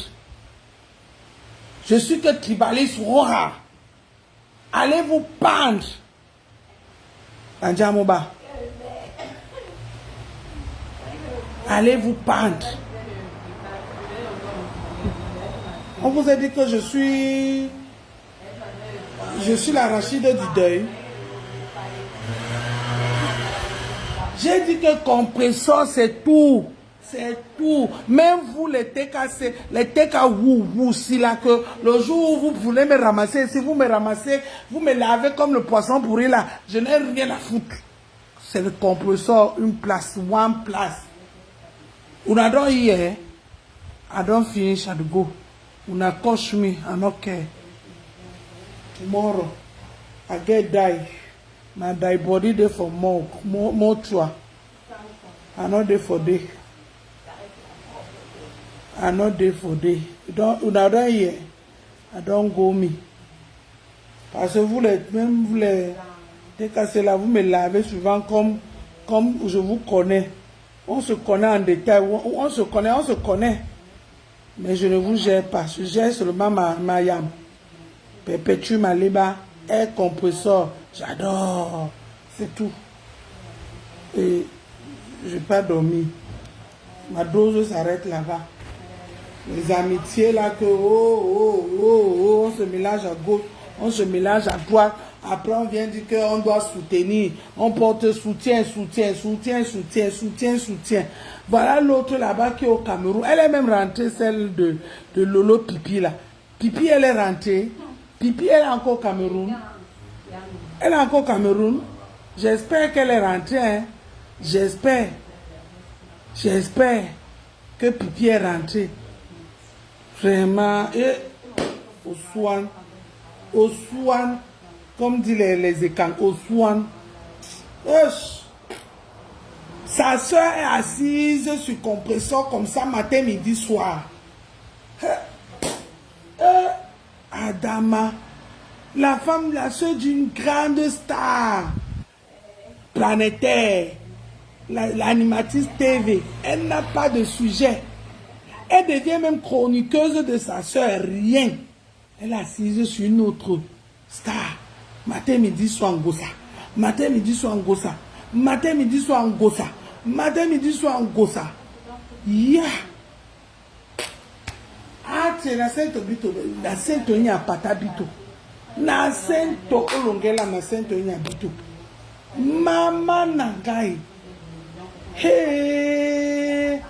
[SPEAKER 2] Je suis que tribaliste rora. Allez vous pendre. Andjamoba. Allez vous pendre. On vous a dit que je suis la Rachide du deuil. J'ai dit que compresseur c'est tout. C'est tout. Même vous, les TK vous, si là, que le jour où vous voulez me ramasser, si vous me ramassez, vous me lavez comme le poisson pourri là, je n'ai rien à foutre. C'est le compresseur, une place, one place. Una don't hear, I don't finish at go. Una coach me, I'm okay. Tomorrow, I get die. My die body there for more tour. I not there for day. are not day for day. Una don't hear. I don't go me. Parce que vous les décassez là, vous me lavez souvent comme je vous connais. On se connaît en détail, on se connaît. Mais je ne vous gère pas, je gère seulement ma yam. Perpétue Maliba, air compresseur, j'adore, c'est tout. Et je n'ai pas dormi. Ma dose s'arrête là-bas. Les amitiés là que on se mélange à gauche, on se mélange à droite. Après on vient dire qu'on doit soutenir. On porte soutien. Voilà l'autre là-bas qui est au Cameroun. Elle est même rentrée, celle de Lolo Pipi là. Pipi elle est rentrée. Pipi elle est encore au Cameroun. Elle est encore au Cameroun. J'espère qu'elle est rentrée. Hein. J'espère que Pipi est rentrée. Vraiment. Et au Swan, comme dit les écans, au Swan. Sa soeur est assise sur compresseur comme ça matin, midi, soir. Adama, la femme, la soeur d'une grande star planétaire, l'animatrice TV, elle n'a pas de sujet. Elle devient même chroniqueuse de sa soeur, rien. Elle est assise sur une autre star. Matin, midi, soir, en gossa. Matin, midi, soir, en gossa. Matin, midi, soir, en gossa. Matin, midi, soir, en gossa. Yeah. Ah, c'est la sainte bito. La sainte n'y a pas tabito. La sainte olongela, la sainte n'y a bito. Maman nangai. Hey.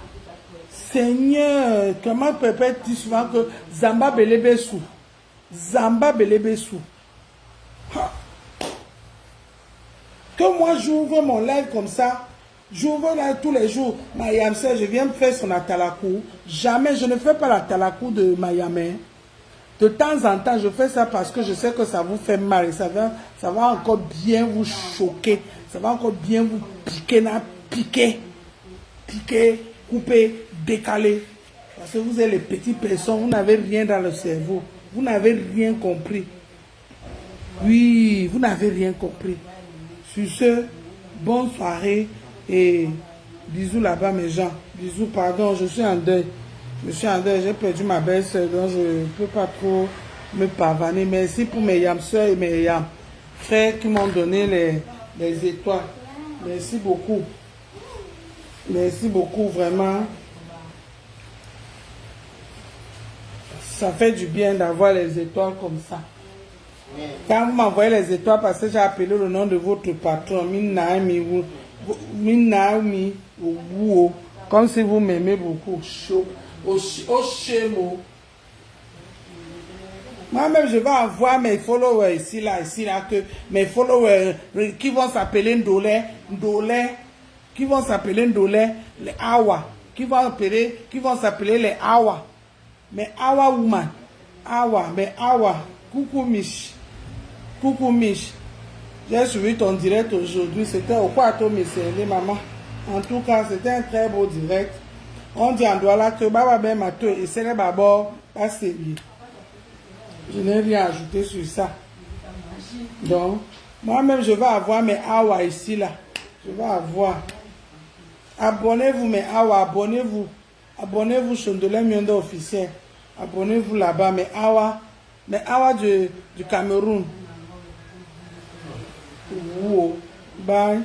[SPEAKER 2] Seigneur, comment peut-être dit souvent que Zamba Belebesou. Zamba Belebesou. Que moi j'ouvre mon live comme ça, j'ouvre là tous les jours. Mayam, je viens me faire son atalakou. Jamais, je ne fais pas l'atalakou de Mayamé. De temps en temps, je fais ça parce que je sais que ça vous fait mal. Ça va encore bien vous choquer. Ça va encore bien vous piquer, couper, décaler. Parce que vous êtes les petites personnes, vous n'avez rien dans le cerveau. Vous n'avez rien compris. Oui, vous n'avez rien compris. Sur ce, bonne soirée et bisous là-bas mes gens. Bisous, pardon, je suis en deuil. J'ai perdu ma belle-sœur, donc je ne peux pas trop me pavaner. Merci pour mes yam soeurs et mes yam frères qui m'ont donné les étoiles. Merci beaucoup. Merci beaucoup, vraiment. Ça fait du bien d'avoir les étoiles comme ça. Quand vous m'envoyez les étoiles, parce que j'ai appelé le nom de votre patron, Minaami Ouwo, comme si vous m'aimez beaucoup. Moi-même, je vais avoir mes followers ici, là, que mes followers qui vont s'appeler Ndolé, qui vont s'appeler Ndolé, les Awa, qui vont s'appeler les Awa. Mais Awa woman, mais Awa, coucou Mich. J'ai suivi ton direct aujourd'hui, c'était au quarto Messende, maman. En tout cas, c'était un très beau direct. On dit en Douala que Baba Ben Mato et c'est le Babo, pas sérieux. Je n'ai rien ajouté sur ça. Donc, moi-même, je vais avoir mes Awa ici, là. Je vais avoir. Abonnez-vous, mes Awa, abonnez-vous. Abonnez-vous sur Ndolé Miondo officiel. Abonnez-vous là-bas, mes Awa du Cameroun. Wow. Bye.